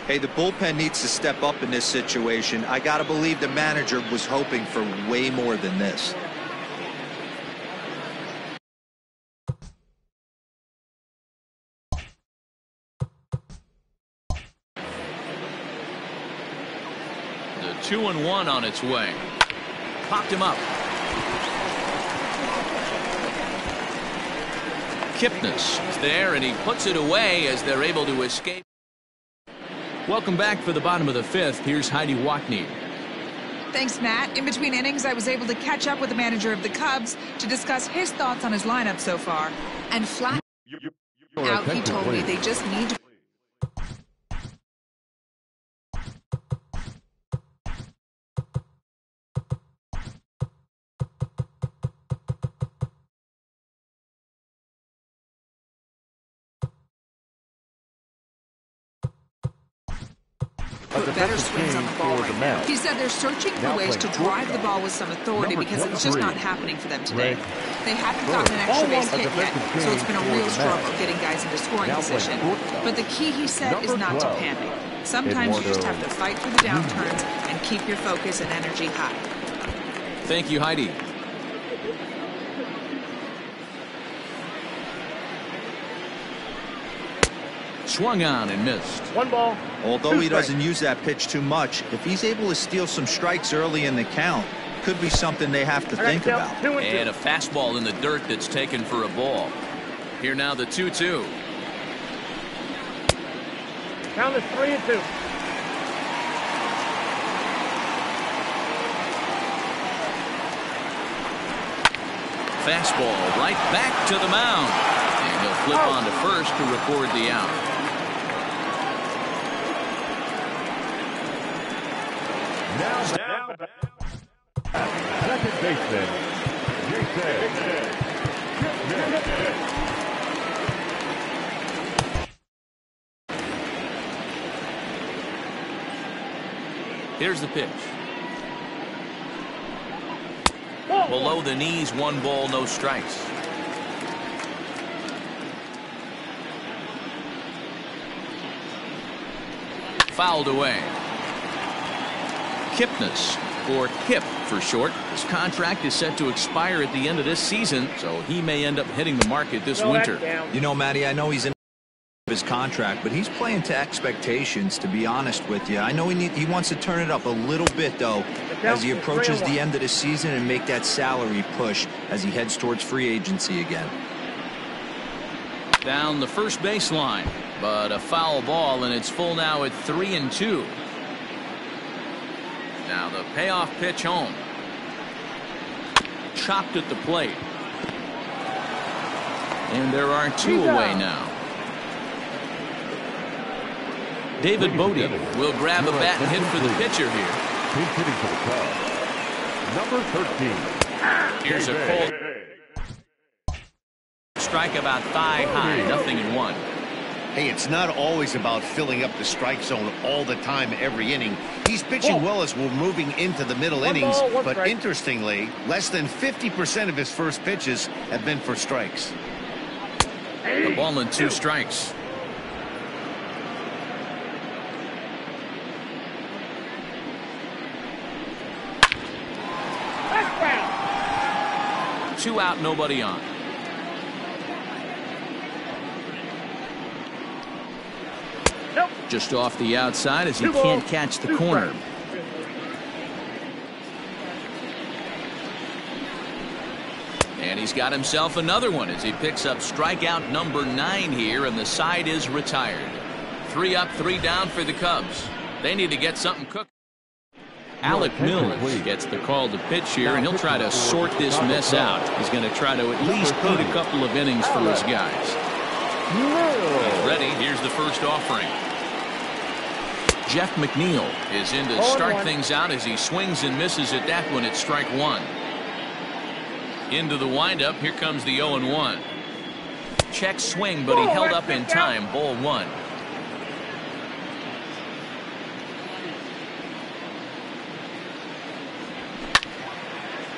Hey, the bullpen needs to step up in this situation. I got to believe the manager was hoping for way more than this. The 2-1 on its way. Popped him up. Kipnis is there, and he puts it away as they're able to escape. Welcome back for the bottom of the 5th. Here's Heidi Watney. Thanks, Matt. In between innings, I was able to catch up with the manager of the Cubs to discuss his thoughts on his lineup so far. And flat out, he told me they just need to. Put better swings on the ball right now. He said they're searching for ways to drive the ball with some authority because it's just not happening for them today. They haven't gotten an extra base hit yet, so it's been a real struggle getting guys into scoring position. But the key, he said, is not to panic. Sometimes you just have to fight through the downturns and keep your focus and energy high. Thank you, Heidi. Swung on and missed. 1 ball. Although he doesn't use that pitch too much, if he's able to steal some strikes early in the count, could be something they have to think about. And a fastball in the dirt that's taken for a ball. Here now the 2-2. Count is 3-2. Fastball right back to the mound. And he'll flip on to first to record the out. Now second baseman, Jacob. Here's the pitch. Below the knees, 1 ball, no strikes. Fouled away. Kipnis, or Kip for short. His contract is set to expire at the end of this season, so he may end up hitting the market this winter. You know, Matty, I know he's in his contract, but he's playing to expectations, to be honest with you. I know he wants to turn it up a little bit, though, as he approaches the end of the season and make that salary push as he heads towards free agency again. Down the first baseline, but a foul ball, and it's full now at 3-2. Now the payoff pitch home. Chopped at the plate. And there are two away now. David Bodie will grab a bat and hit for the pitcher here. He's hitting for the Cubs. Number 13. Here's a call. Strike about thigh high, 0-1. Hey, it's not always about filling up the strike zone all the time, every inning. He's pitching well as we're moving into the middle innings, but interestingly, less than 50% of his first pitches have been for strikes. The ball and 2 strikes. Two out, nobody on. Just off the outside as he can't catch the corner. And he's got himself another one as he picks up strikeout number 9 here, and the side is retired. 3 up, 3 down for the Cubs. They need to get something cooked. Alec Mills gets the call to pitch here, and he'll try to sort this mess out. He's going to try to at least eat a couple of innings for his guys. He's ready. Here's the first offering. Jeff McNeil is in to start things out as he swings and misses at that one at strike 1. Into the windup. Here comes the 0-1. Check swing, but he held up in time. Ball 1.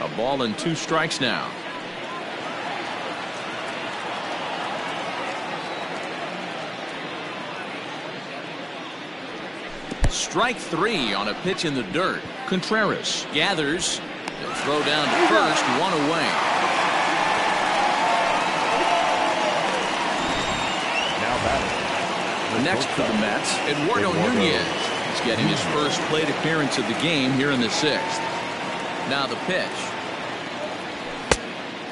A ball and 2 strikes now. Strike 3 on a pitch in the dirt. Contreras gathers. They'll throw down to first, 1 away. Now batting. Next for the Mets, Eduardo Nunez. He's getting his first plate appearance of the game here in the 6th. Now the pitch.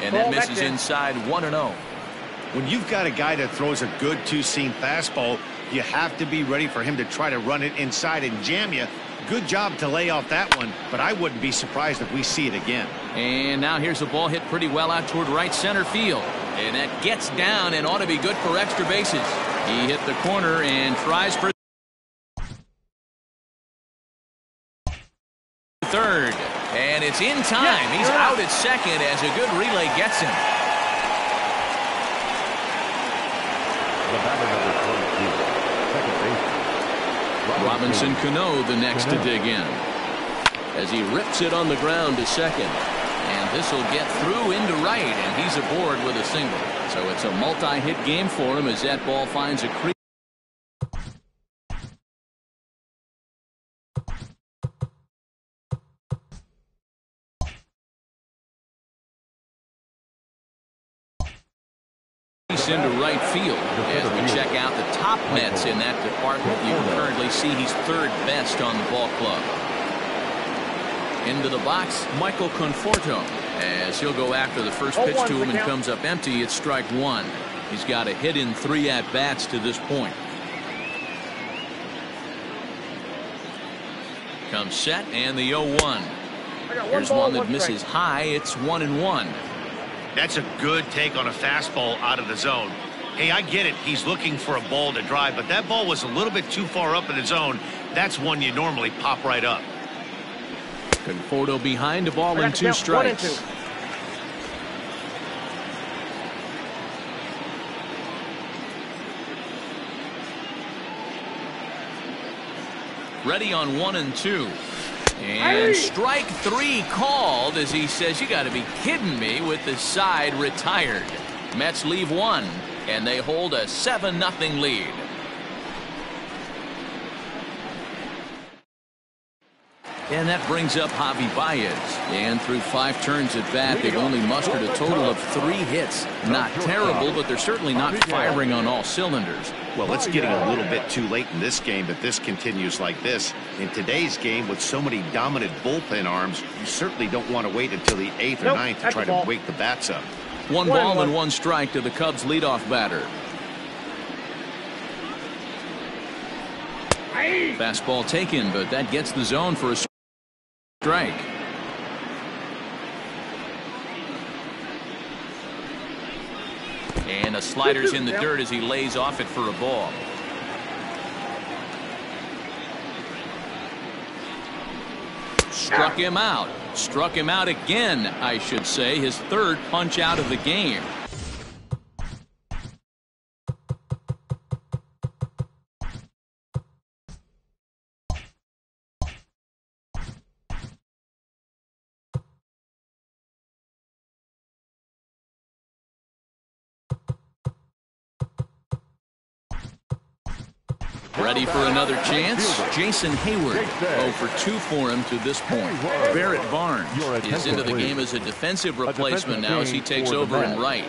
And that misses inside, 1-0. When you've got a guy that throws a good two-seam fastball, you have to be ready for him to try to run it inside and jam you. Good job to lay off that one, but I wouldn't be surprised if we see it again. And now here's a ball hit pretty well out toward right center field. And that gets down and ought to be good for extra bases. He hit the corner and tries for third. And it's in time. He's out at second as a good relay gets him. The batter number 22. Robinson Cano the next to dig in as he rips it on the ground to second, and this will get through into right, and he's aboard with a single. So it's a multi-hit game for him as that ball finds a crease. Into right field as we check out the top Mets in that department. You can currently see he's 3rd best on the ball club. Into the box, Michael Conforto as he'll go after the first pitch to him and comes up empty. It's strike 1. He's got a hit in 3 at-bats to this point. Comes set and the 0-1. Here's one that misses high. It's 1-1. That's a good take on a fastball out of the zone. Hey, I get it. He's looking for a ball to drive, but that ball was a little bit too far up in the zone. That's one you normally pop right up. Conforto behind, a ball and 2 strikes. Ready on 1-2. And strike 3 called as he says, you got to be kidding me, with the side retired. Mets leave 1, and they hold a 7-0 lead. And that brings up Javi Baez. And through 5 turns at bat, they've only mustered a total of 3 hits. Not terrible, but they're certainly not firing on all cylinders. Well, it's getting a little bit too late in this game if this continues like this. In today's game, with so many dominant bullpen arms, you certainly don't want to wait until the 8th or 9th to try to wake the bats up. 1 ball and 1 strike to the Cubs leadoff batter. Fastball taken, but that gets the zone for a strike. And a slider's in the dirt as he lays off it for a ball. Struck him out. Struck him out again, I should say. His 3rd punch out of the game. Ready for another chance? Jason Hayward. 0 for 2 for him to this point. Barrett Barnes is into the game as a defensive replacement now as he takes over in right.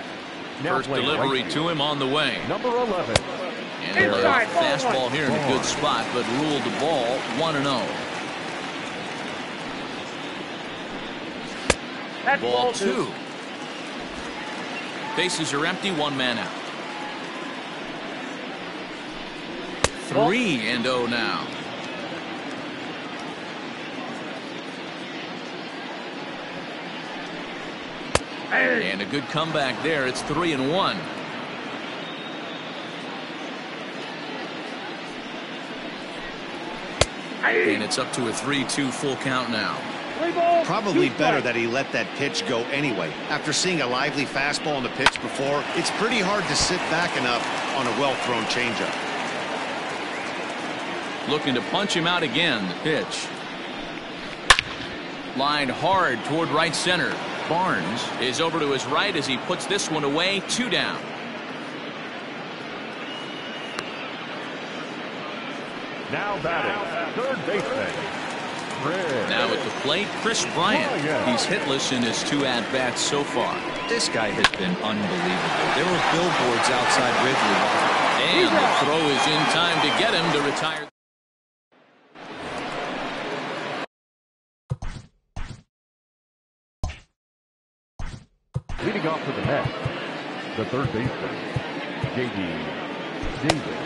First delivery to him on the way. Number 11. And a fastball here in a good spot, but ruled the ball 1-0. Ball 2. Bases are empty, 1 man out. 3-0 now. And a good comeback there. It's 3-1. And it's up to a 3-2 full count now. Probably better that he let that pitch go anyway. After seeing a lively fastball on the pitch before, it's pretty hard to sit back enough on a well-thrown changeup. Looking to punch him out again. The pitch. Lined hard toward right center. Barnes is over to his right as he puts this one away. 2 down. Now batting, 3rd baseman. Now at the plate, Chris Bryant. He's hitless in his 2 at-bats so far. This guy has been unbelievable. There were billboards outside Wrigley. And the throw is in time to get him to retire. Leading off to the net, the 3rd baseman, J.D. Davis.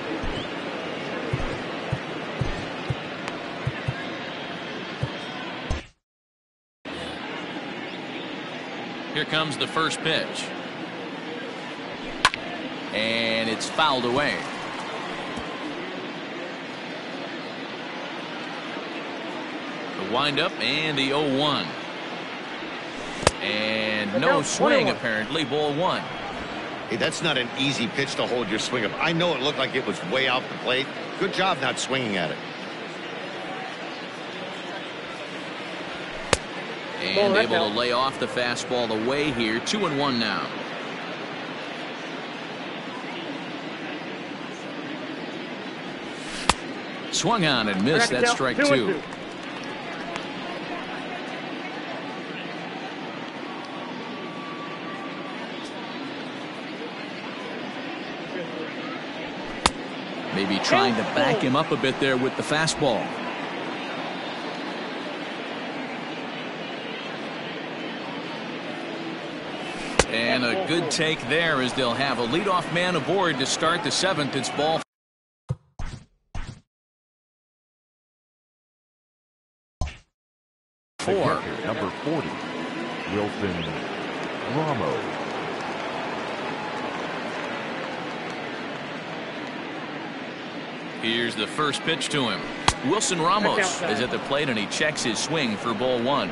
Here comes the first pitch. And it's fouled away. The windup and the 0-1. And no swing, apparently. Ball 1. Hey, that's not an easy pitch to hold your swing of. I know it looked like it was way off the plate. Good job not swinging at it. And able to lay off the fastball away here. 2-1 now. Swung on and missed. That's strike 2. Maybe trying to back him up a bit there with the fastball. And a good take there as they'll have a leadoff man aboard to start the 7th. It's ball 4. Number 40, Wilson Ramos. Here's the first pitch to him. Wilson Ramos is at the plate and he checks his swing for ball 1.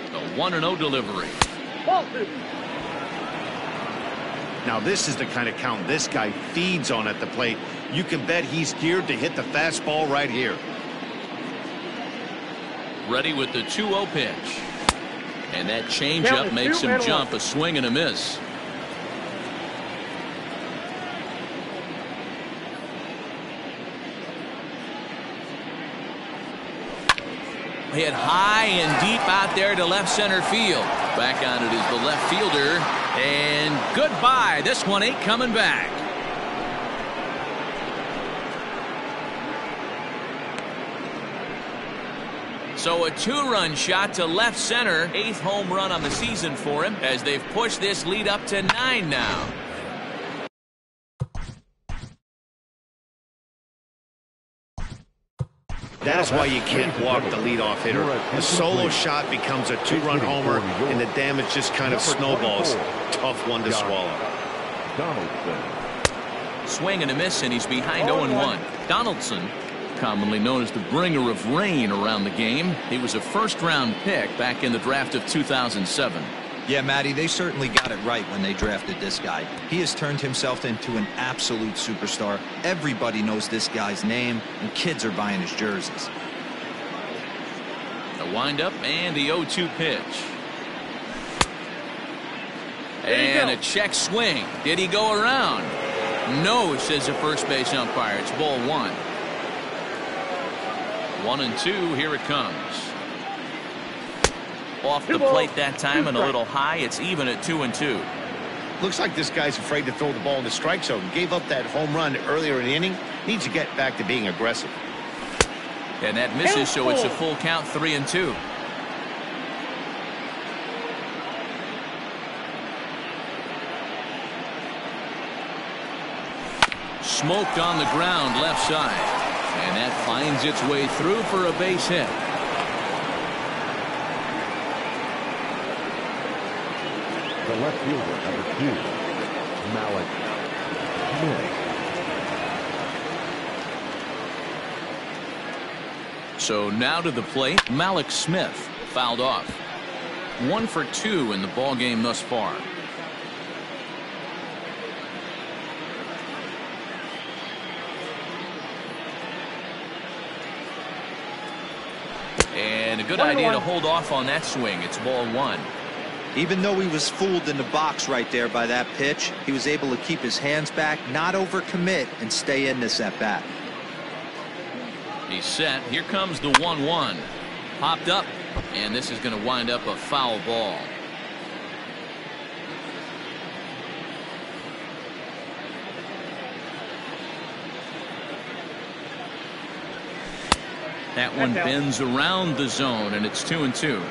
A 1-0 delivery. Now this is the kind of count this guy feeds on at the plate. You can bet he's geared to hit the fastball right here. Ready with the 2-0 pitch. And that changeup makes him jump. A swing and a miss. hit high and deep out there to left center field. Back on it is the left fielder. And goodbye. This one ain't coming back. So a two-run shot to left center. 8th home run on the season for him as they've pushed this lead up to 9 now. That's why you can't walk the leadoff hitter. A solo shot becomes a two-run homer, and the damage just kind of snowballs. Tough one to swallow. Swing and a miss, and he's behind 0-1. Donaldson, commonly known as the bringer of rain around the game. He was a first-round pick back in the draft of 2007. Yeah, Matty, they certainly got it right when they drafted this guy. He has turned himself into an absolute superstar. Everybody knows this guy's name, and kids are buying his jerseys. The windup and the 0-2 pitch. And a check swing. Did he go around? No, says the first base umpire. It's ball 1. 1-2. Here it comes. Off the plate that time and a little high. It's even at 2-2. Looks like this guy's afraid to throw the ball in the strike zone. Gave up that home run earlier in the inning. Needs to get back to being aggressive. And that misses, so it's a full count, 3-2. Smoked on the ground left side. And that finds its way through for a base hit. The left fielder, number 2, Malik Smith. So now to the plate, Malik Smith fouled off. 1 for 2 in the ball game thus far. And a good idea to hold off on that swing. It's ball 1. Even though he was fooled in the box right there by that pitch, he was able to keep his hands back, not overcommit, and stay in this at bat. He's set. Here comes the 1-1. Popped up, and this is going to wind up a foul ball. That one bends around the zone, and it's 2-2.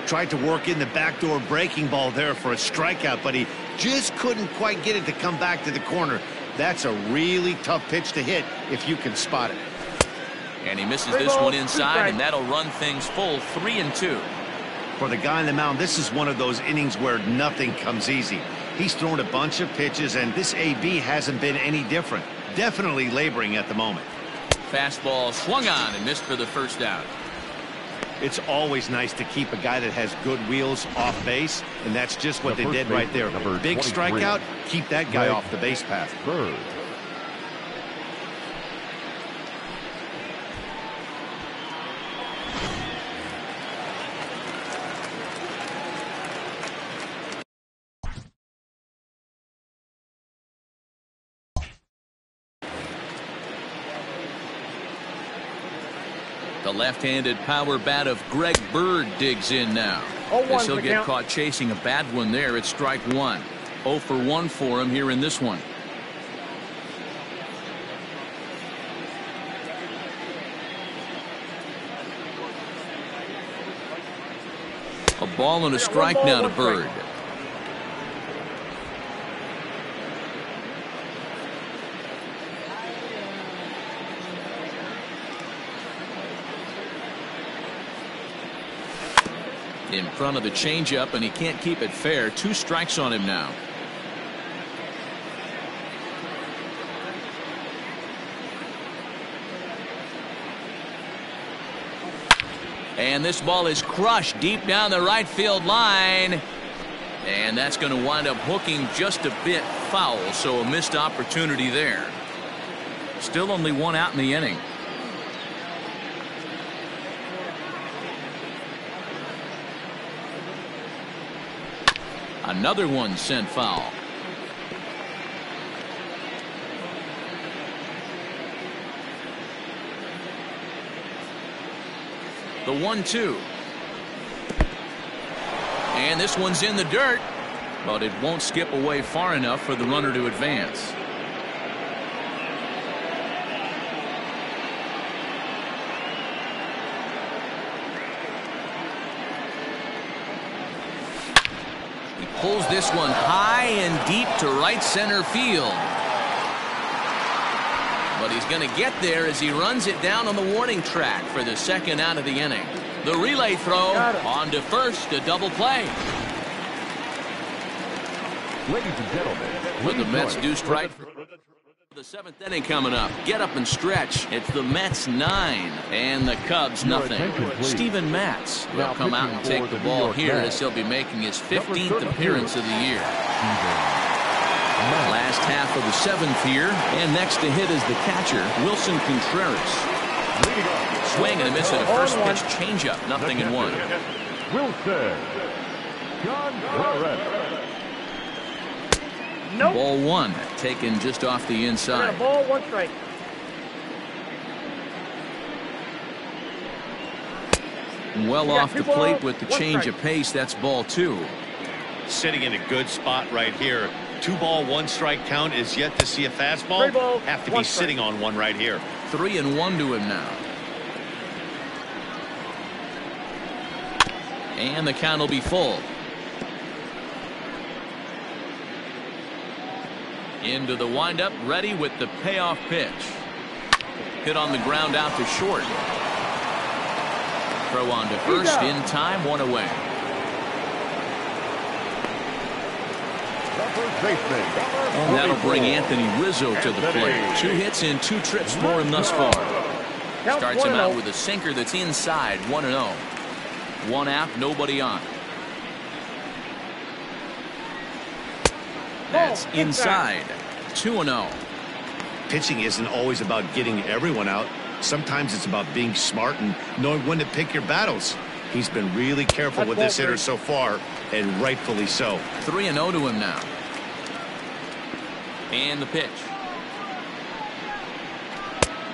Tried to work in the backdoor breaking ball there for a strikeout, but he just couldn't quite get it to come back to the corner. That's a really tough pitch to hit if you can spot it. And he misses this one inside, and that'll run things full, 3-2. For the guy on the mound, this is one of those innings where nothing comes easy. He's thrown a bunch of pitches, and this AB hasn't been any different. Definitely laboring at the moment. Fastball swung on and missed for the first out. It's always nice to keep a guy that has good wheels off base, and that's just what they did right there. Big strikeout, keep that guy off the base path. Bird. The left-handed power bat of Greg Bird digs in now. As he'll get caught chasing a bad one there. It's strike 1. 0 for 1 for him here in this one. A ball and a strike now to Bird. In front of the changeup, and he can't keep it fair. 2 strikes on him now. And this ball is crushed deep down the right field line. And that's going to wind up hooking just a bit foul, so a missed opportunity there. Still only 1 out in the inning. Another one sent foul. The 1-2. And this one's in the dirt, but it won't skip away far enough for the runner to advance. He pulls this one high and deep to right center field. But he's going to get there as he runs it down on the warning track for the second out of the inning. The relay throw on to first, a double play. Ladies and gentlemen, With the Mets do strike. The seventh inning coming up. Get up and stretch. It's the Mets 9 and the Cubs nothing. Steven Matz will come out and take the ball here as he'll be making his 15th appearance of the year. Last half of the seventh here, and next to hit is the catcher, Wilson Contreras. Swing and a miss at a first pitch changeup, 0-1. Wilson Contreras. Nope. Ball one, taken just off the inside. Ball, 1 strike. Well off the plate with the change of pace. That's ball 2. Sitting in a good spot right here. 2 ball, 1 strike count is yet to see a fastball. 3 ball, have to 1 be strike. sitting on one right here. 3-1 to him now. And the count will be full. Into the windup, ready with the payoff pitch. Hit on the ground out to short. Throw on to first in time, 1 away. And that'll bring Anthony Rizzo to the plate. 2 hits and 2 trips for him thus far. Starts him out with a sinker that's inside, 1-0. 1 out, nobody on. That's inside, 2-0. Pitching isn't always about getting everyone out. Sometimes it's about being smart and knowing when to pick your battles. He's been really careful with this hitter so far, and rightfully so. 3-0 to him now. And the pitch.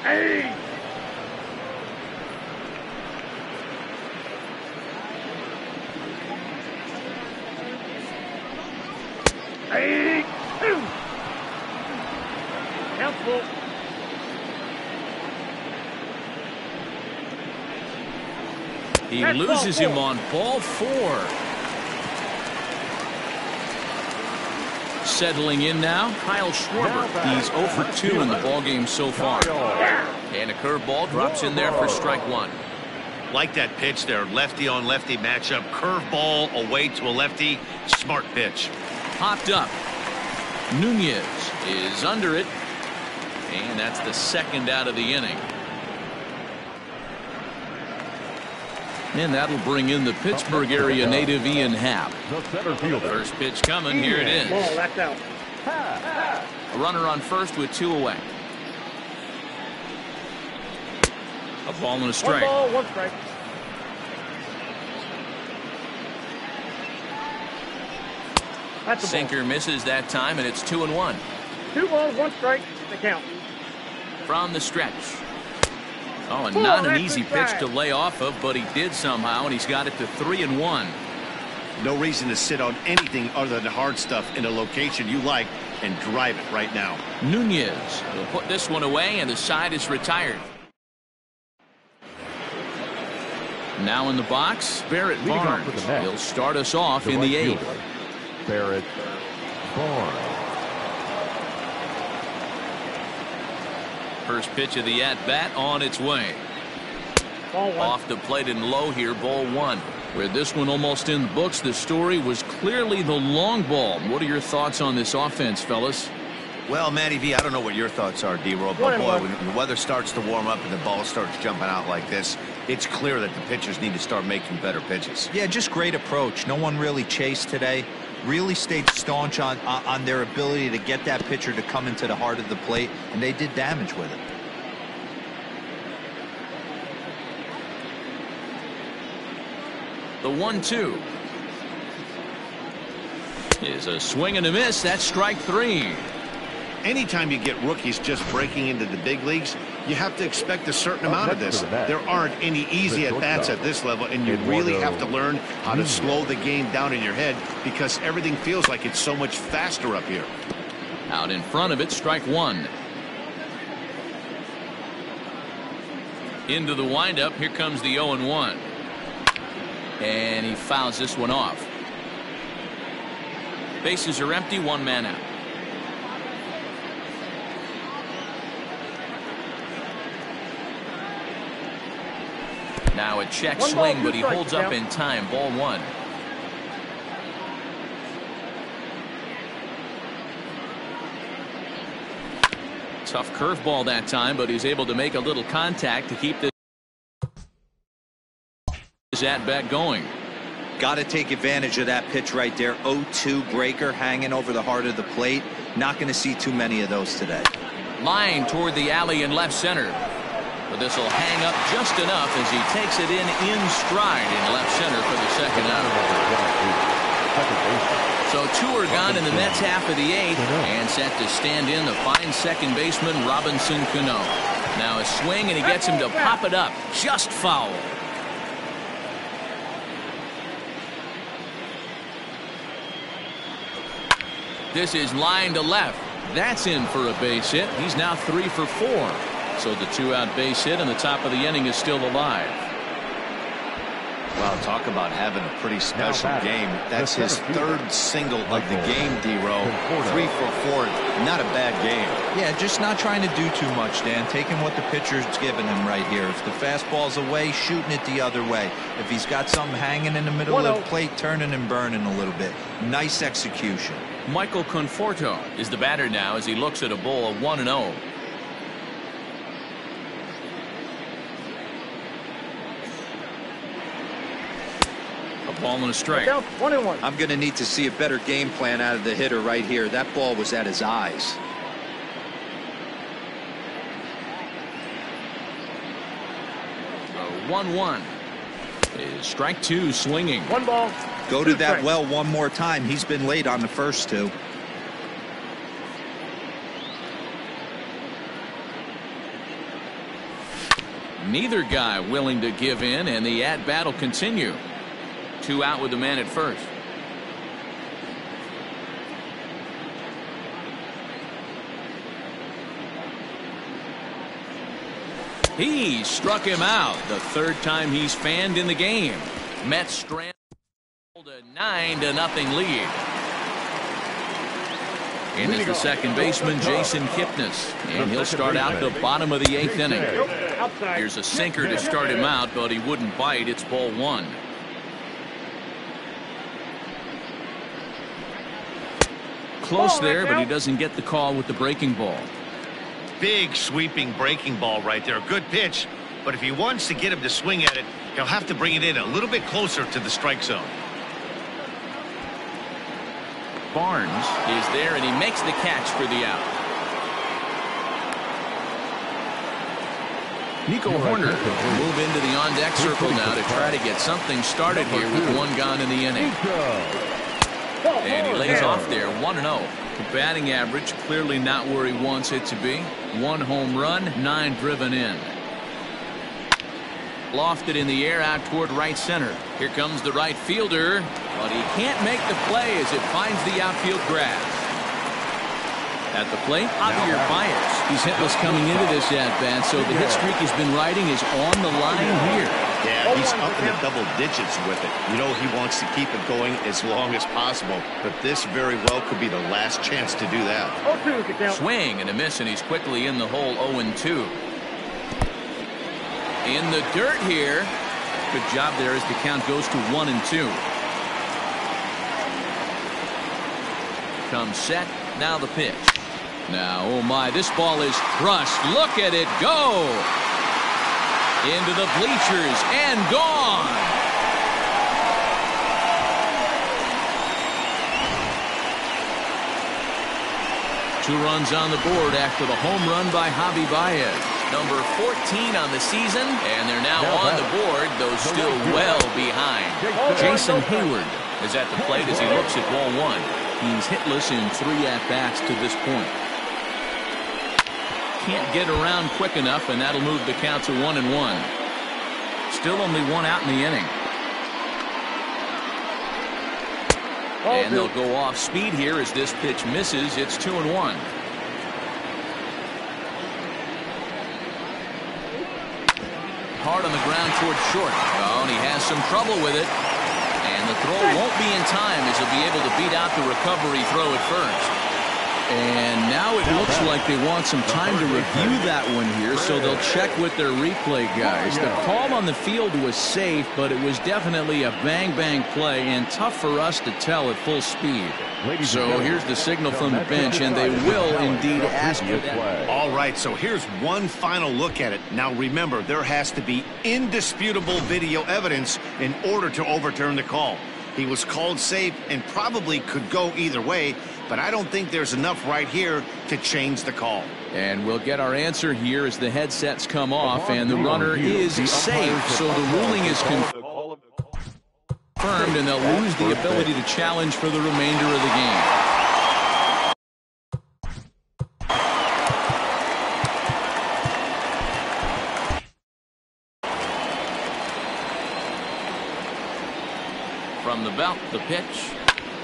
Hey! Hey! Count full. He loses him on ball 4. Settling in now, Kyle Schwarber. He's 0 for 2 in the ballgame so far. And a curveball drops in there for strike 1. Like that pitch there, lefty on lefty matchup, curveball away to a lefty, smart pitch. Popped up. Nunez is under it. And that's the second out of the inning. And that'll bring in the Pittsburgh area native Ian Happ. The center fielder. First pitch coming. Here it is. Ball, that's out. A runner on first with 2 away. A ball and a 1 strike. ball, 1 strike. That's a Sinker misses that time, and it's 2-1. ball. 2 balls, 1 strike. The count. From the stretch. Oh, and Ball, not an that's easy inside. pitch to lay off of, but he did somehow, and he's got it to 3-1. No reason to sit on anything other than hard stuff in a location you like and drive it right now. Nunez will put this one away, and the side is retired. Now in the box, Barrett Leading off Barnes. for the Mets. He'll start us off in the 8th. Barrett Barnes. First pitch of the at-bat on its way. Ball 1. Off the plate and low here, ball 1. With this one almost in the books, the story was clearly the long ball. What are your thoughts on this offense, fellas? Well, Matty V, I don't know what your thoughts are, D-Roll, but boy, when the weather starts to warm up and the ball starts jumping out like this, it's clear that the pitchers need to start making better pitches. Yeah, just great approach. No one really chased today. Really stayed staunch on their ability to get that pitcher to come into the heart of the plate, and they did damage with it. The 1-2 is a swing and a miss. That's strike 3. Anytime you get rookies just breaking into the big leagues, you have to expect a certain amount of this. There aren't any easy at-bats at this level, and you really have to learn how to slow the game down in your head because everything feels like it's so much faster up here. Out in front of it, strike one. Into the windup, here comes the 0-1. And he fouls this one off. Bases are empty, one man out. Now a check swing, but he holds up in time. Ball one. Tough curveball that time, but he's able to make a little contact to keep this at-bat going. Got to take advantage of that pitch right there. 0-2 breaker hanging over the heart of the plate. Not going to see too many of those today. Line toward the alley in left center. But this will hang up just enough as he takes it in stride in left center for the second out. So two are gone in the Mets half of the eighth, and set to stand in the fine second baseman Robinson Cano. Now a swing, and he gets him to pop it up. Just foul. This is line to left. That's in for a base hit. He's now 3 for 4. So the two-out base hit, and the top of the inning is still alive. Well, talk about having a pretty special game. That's his third single of the game, deGrom. 3 for 4. Not a bad game. Yeah, just not trying to do too much, Dan. Taking what the pitcher's giving him right here. If the fastball's away, shooting it the other way. If he's got something hanging in the middle of the plate, turning and burning a little bit. Nice execution. Michael Conforto is the batter now as he looks at a ball of 1-0. Ball and a strike. 1-1. I'm going to need to see a better game plan out of the hitter right here. That ball was at his eyes. A 1-1 is strike two, swinging. 1 ball. Go to that well one more time. He's been late on the first two. Neither guy willing to give in, and the at-bat will continue. 2 out with the man at first. He struck him out. The third time he's fanned in the game. Mets strand a 9-0 lead. In is the second baseman, Jason Kipnis, and he'll start out the bottom of the 8th inning. Here's a sinker to start him out, but he wouldn't bite. It's ball one. Close there, but he doesn't get the call with the breaking ball. Big sweeping breaking ball right there. Good pitch, but if he wants to get him to swing at it, he'll have to bring it in a little bit closer to the strike zone. Barnes is there, and he makes the catch for the out. Nico Horner will move into the on-deck circle now to try to get something started here with 1 gone in the inning. And he lays off there, 1-0. The batting average clearly not where he wants it to be. 1 home run, 9 driven in. Lofted in the air out toward right center. Here comes the right fielder, but he can't make the play as it finds the outfield grass. At the plate, Javier Baez. He's hitless coming into this at-bat, so the hit streak he's been riding is on the line here. Yeah, he's up in the double digits with it. You know he wants to keep it going as long as possible, but this very well could be the last chance to do that. 0-2. Swing and a miss, and he's quickly in the hole. 0-2. In the dirt here. Good job there as the count goes to 1-2. Comes set. Now the pitch. Now, oh my, this ball is crushed. Look at it go. Into the bleachers and gone. Two runs on the board after the home run by Javi Baez. Number 14 on the season, and they're now on the board, though still well behind. Jason Hayward is at the plate as he looks at ball one. He's hitless in 3 at-bats to this point. can't get around quick enough, and that'll move the count to 1-1. Still only one out in the inning. And they'll go off speed here as this pitch misses. It's 2-1. Hard on the ground towards short. Oh, and he has some trouble with it. And the throw won't be in time as he'll be able to beat out the recovery throw at first. And now it looks like they want some time to review that one here, so they'll check with their replay guys. The call on the field was safe, but it was definitely a bang-bang play and tough for us to tell at full speed. So here's the signal from the bench, and they will indeed ask for that. All right, so here's one final look at it. Now remember, there has to be indisputable video evidence in order to overturn the call. He was called safe and probably could go either way, but I don't think there's enough right here to change the call. And we'll get our answer here as the headsets come off, and the runner is safe. So the ruling is confirmed, and they'll lose the ability to challenge for the remainder of the game. From the belt, the pitch.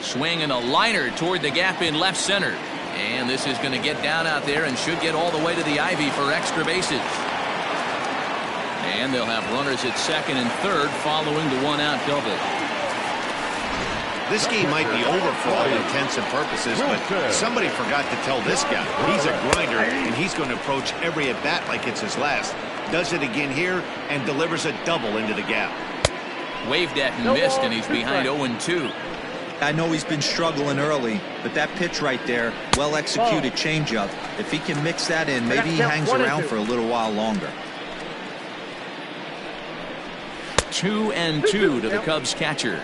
Swing and a liner toward the gap in left center. And this is going to get down out there and should get all the way to the ivy for extra bases. And they'll have runners at second and third following the one-out double. This game might be over for all intents and purposes, but somebody forgot to tell this guy. He's a grinder, and he's going to approach every at-bat like it's his last. Does it again here and delivers a double into the gap. Waved at and missed, and he's behind 0-2. I know he's been struggling early, but that pitch right there, well-executed changeup. If he can mix that in, maybe he hangs around for a little while longer. 2-2 to the Cubs catcher.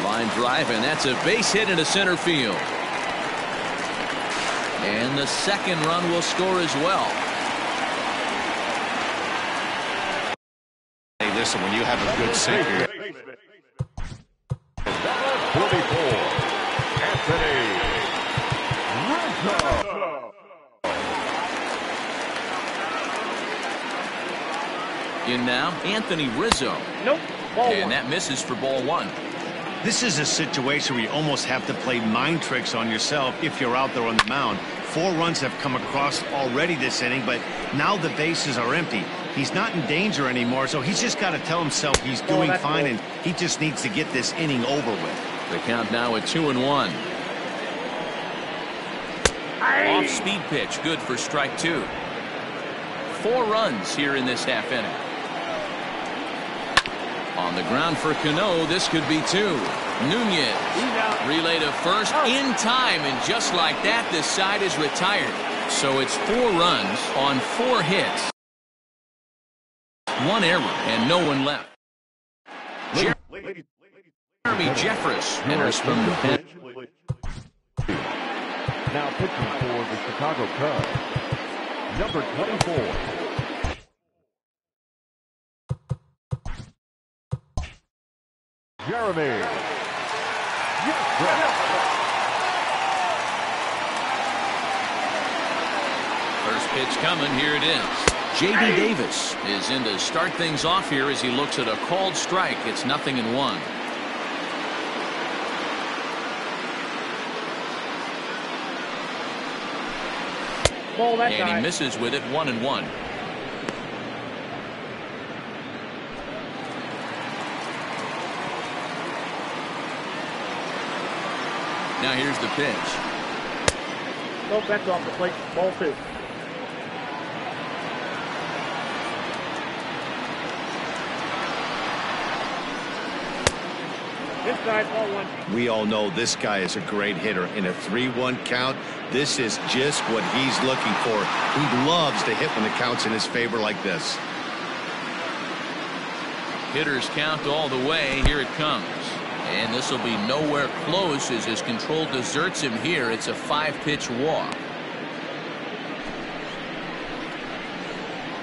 Line drive, and that's a base hit into center field. And the second run will score as well. Hey, listen, when you have a good sinker. 44, Anthony Rizzo. In now, Anthony Rizzo. Nope. And that misses for ball one. This is a situation where you almost have to play mind tricks on yourself if you're out there on the mound. 4 runs have come across already this inning, but now the bases are empty. He's not in danger anymore, so he's just got to tell himself he's doing fine, and he just needs to get this inning over with. The count now at 2-1. Off-speed pitch, good for strike 2. 4 runs here in this half inning. On the ground for Cano, this could be 2. Nunez relay to first in time, and just like that, this side is retired. So it's 4 runs on 4 hits. 1 error and no one left. Jeremy Jeffress enters from the pen. Now pitching for the Chicago Cubs, number 24. Jeremy Jeffress. First pitch coming, here it is. J.D. Davis is in to start things off here as he looks at a called strike. It's 0-1. And he misses with it, 1-1. Now here's the pitch. Nope, that's off the plate. Ball 2. Inside, ball 1. We all know this guy is a great hitter. In a 3-1 count, this is just what he's looking for. He loves to hit when the count's in his favor like this. Hitters count all the way. Here it comes. And this will be nowhere close as his control deserts him here. It's a 5-pitch walk.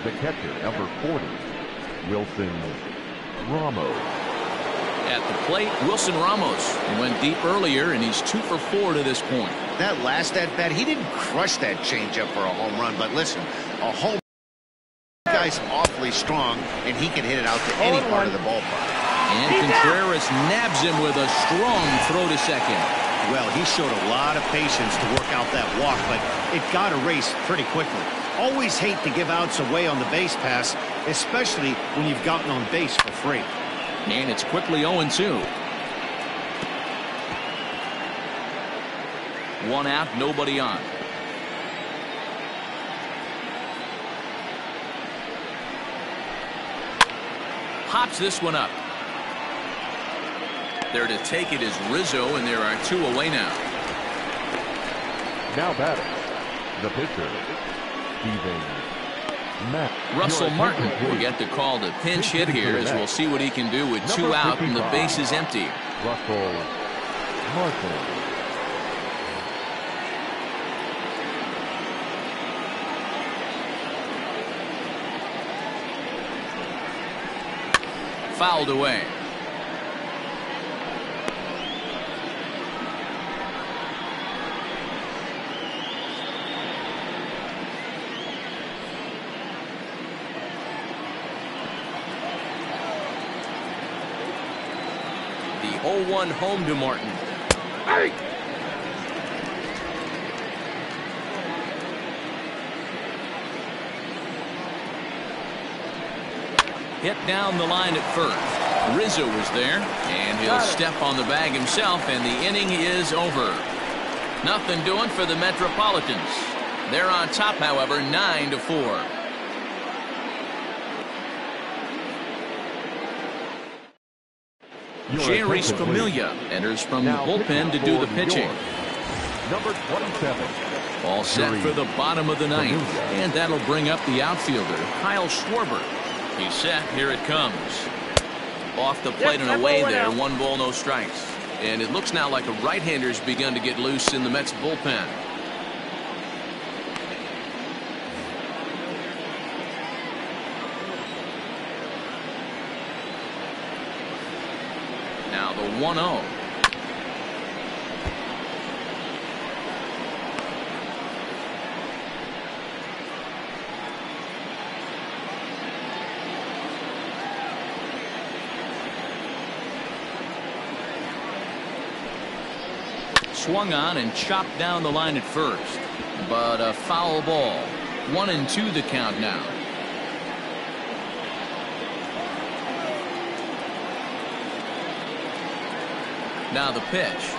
The catcher, number 40, Wilson Ramos. At the plate, Wilson Ramos. He went deep earlier, and he's 2 for 4 to this point. That last at-bat, he didn't crush that changeup for a home run. But listen, a home guy's awfully strong, and he can hit it out to any part of the ballpark. And Contreras nabs him with a strong throw to second. Well, he showed a lot of patience to work out that walk, but it got erased pretty quickly. Always hate to give outs away on the base pass, especially when you've gotten on base for free. And it's quickly 0-2. 1 out, nobody on. Pops this one up. There to take it is Rizzo, and there are 2 away now. Now batting, the pitcher, Russell Martin will get the call to pinch hit here, as we'll see what he can do with 2 out and the base is empty. Russell Martin. Fouled away. The 0-1 home to Martin. Hey! Hit down the line at first. Rizzo was there, and he'll step on the bag himself, and the inning is over. Nothing doing for the Metropolitans. They're on top, however, 9-4. Jerry Familia enters from the bullpen to do the pitching. Number 27. All set for the bottom of the ninth, and that'll bring up the outfielder, Kyle Schwarber. He's set. Here it comes. Off the plate and away there. 1 ball, no strikes. And it looks now like a right-hander's begun to get loose in the Mets bullpen. Now the 1-0. Swung on and chopped down the line at first, but a foul ball. 1-2 the count now. Now the pitch.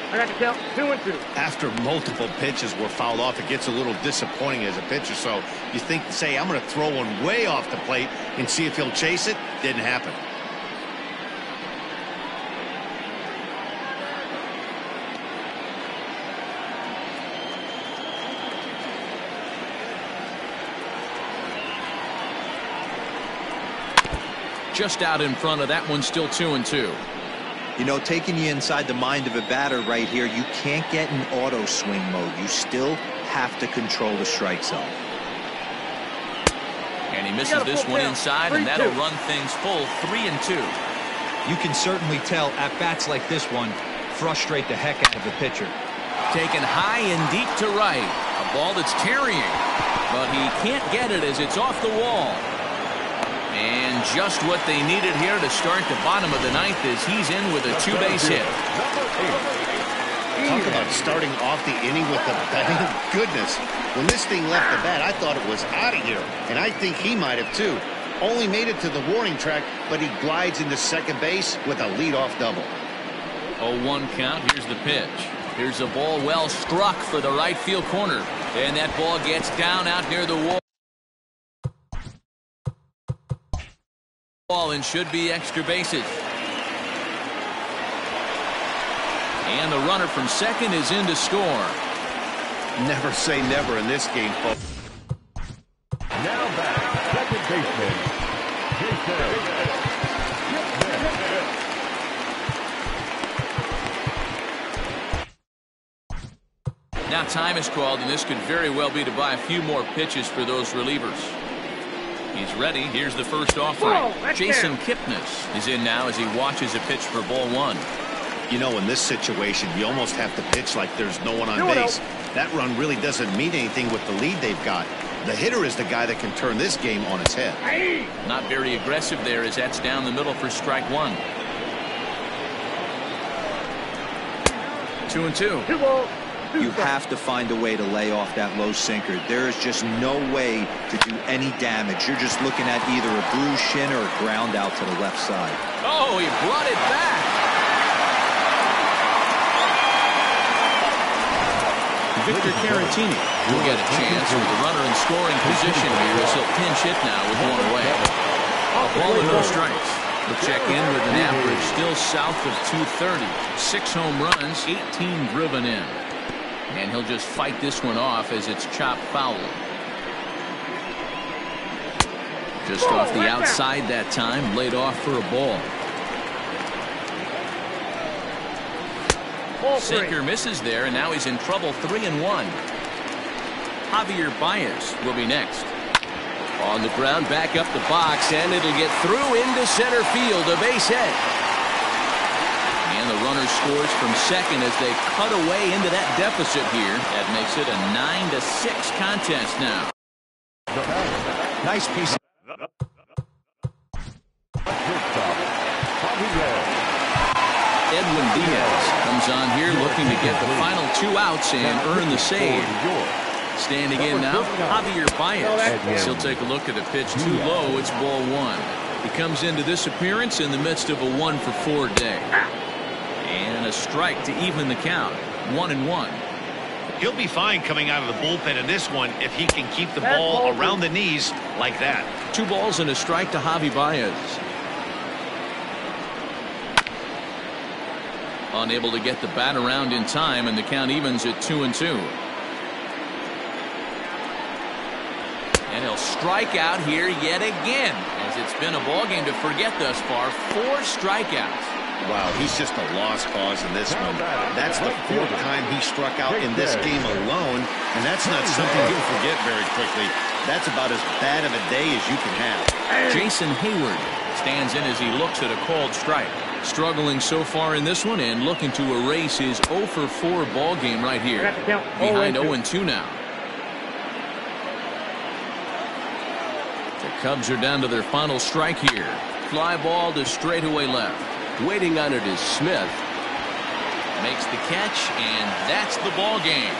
I got to count 2-2. After multiple pitches were fouled off, it gets a little disappointing as a pitcher. So you think, say, I'm going to throw one way off the plate and see if he'll chase it. Didn't happen. Just out in front of that one, still 2-2. You know, taking you inside the mind of a batter right here, you can't get in auto swing mode. You still have to control the strike zone. And he misses this one inside, and that'll run things full. 3-2. You can certainly tell at bats like this one frustrate the heck out of the pitcher. Taken high and deep to right. A ball that's tarrying, but he can't get it as it's off the wall. And just what they needed here to start the bottom of the ninth as he's in with a 2-base hit. Talk about starting off the inning with a bang. Goodness, when this thing left the bat, I thought it was out of here. And I think he might have too. Only made it to the warning track, but he glides into second base with a leadoff double. 0-1 count. Here's the pitch. Here's a ball well struck for the right field corner. And that ball gets down out near the wall. And should be extra bases. And the runner from second is in to score. Never say never in this game, folks. Now back, second baseman, Jacob. time is called, and this could very well be to buy a few more pitches for those relievers. He's ready. Here's the first offering. Jason Kipnis is in now as he watches a pitch for ball one. You know, in this situation, you almost have to pitch like there's no one on base. That run really doesn't mean anything with the lead they've got. The hitter is the guy that can turn this game on its head. Not very aggressive there as that's down the middle for strike one. 2-2. You have to find a way to lay off that low sinker. There is just no way to do any damage. You're just looking at either a bruised shin or a ground out to the left side. Oh, he brought it back. Victor Caratini will get a chance with the runner in scoring position here as he'll pinch hit now with one away. A ball and no strikes. We'll check in with an average still south of 230. 6 home runs, 18 driven in. And he'll just fight this one off as it's chopped foul. Just off the outside that time, laid off for a ball. Sinker misses there, and now he's in trouble. 3-1. Javier Baez will be next. On the ground, back up the box, and it'll get through into center field. A base hit. And the runner scores from second as they cut away into that deficit here. That makes it a 9-6 contest now. Nice piece. Edwin Diaz comes on here looking to get the final 2 outs and earn the save. Standing in now, Javier Baez. He'll take a look at a pitch too low. It's ball one. He comes into this appearance in the midst of a 1-for-4 day. And a strike to even the count. 1-1. He'll be fine coming out of the bullpen in this one if he can keep the ball around the knees like that. 2 balls and a strike to Javi Baez. Unable to get the bat around in time, and the count evens at 2-2. And he'll strike out here yet again, as it's been a ball game to forget thus far. 4 strikeouts. Wow, he's just a lost cause in this one. That's the 4th time he struck out in this game alone, and that's not something you'll forget very quickly. That's about as bad of a day as you can have. Jason Hayward stands in as he looks at a called strike. Struggling so far in this one and looking to erase his 0-for-4 ball game right here. Behind 0-2 now. The Cubs are down to their final strike here. Fly ball to straightaway left. Waiting on it is Smith. Makes the catch, and that's the ball game.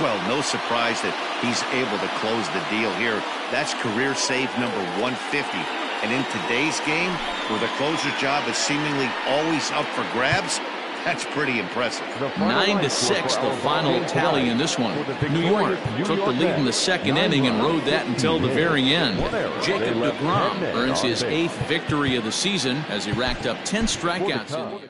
Well, no surprise that he's able to close the deal here. That's career save number 150. And in today's game, where the closer's job is seemingly always up for grabs, that's pretty impressive. 9-6 the final tally in this one. New York took the lead in the second inning and rode that until the very end. Jacob deGrom earns his 8th victory of the season as he racked up 10 strikeouts in the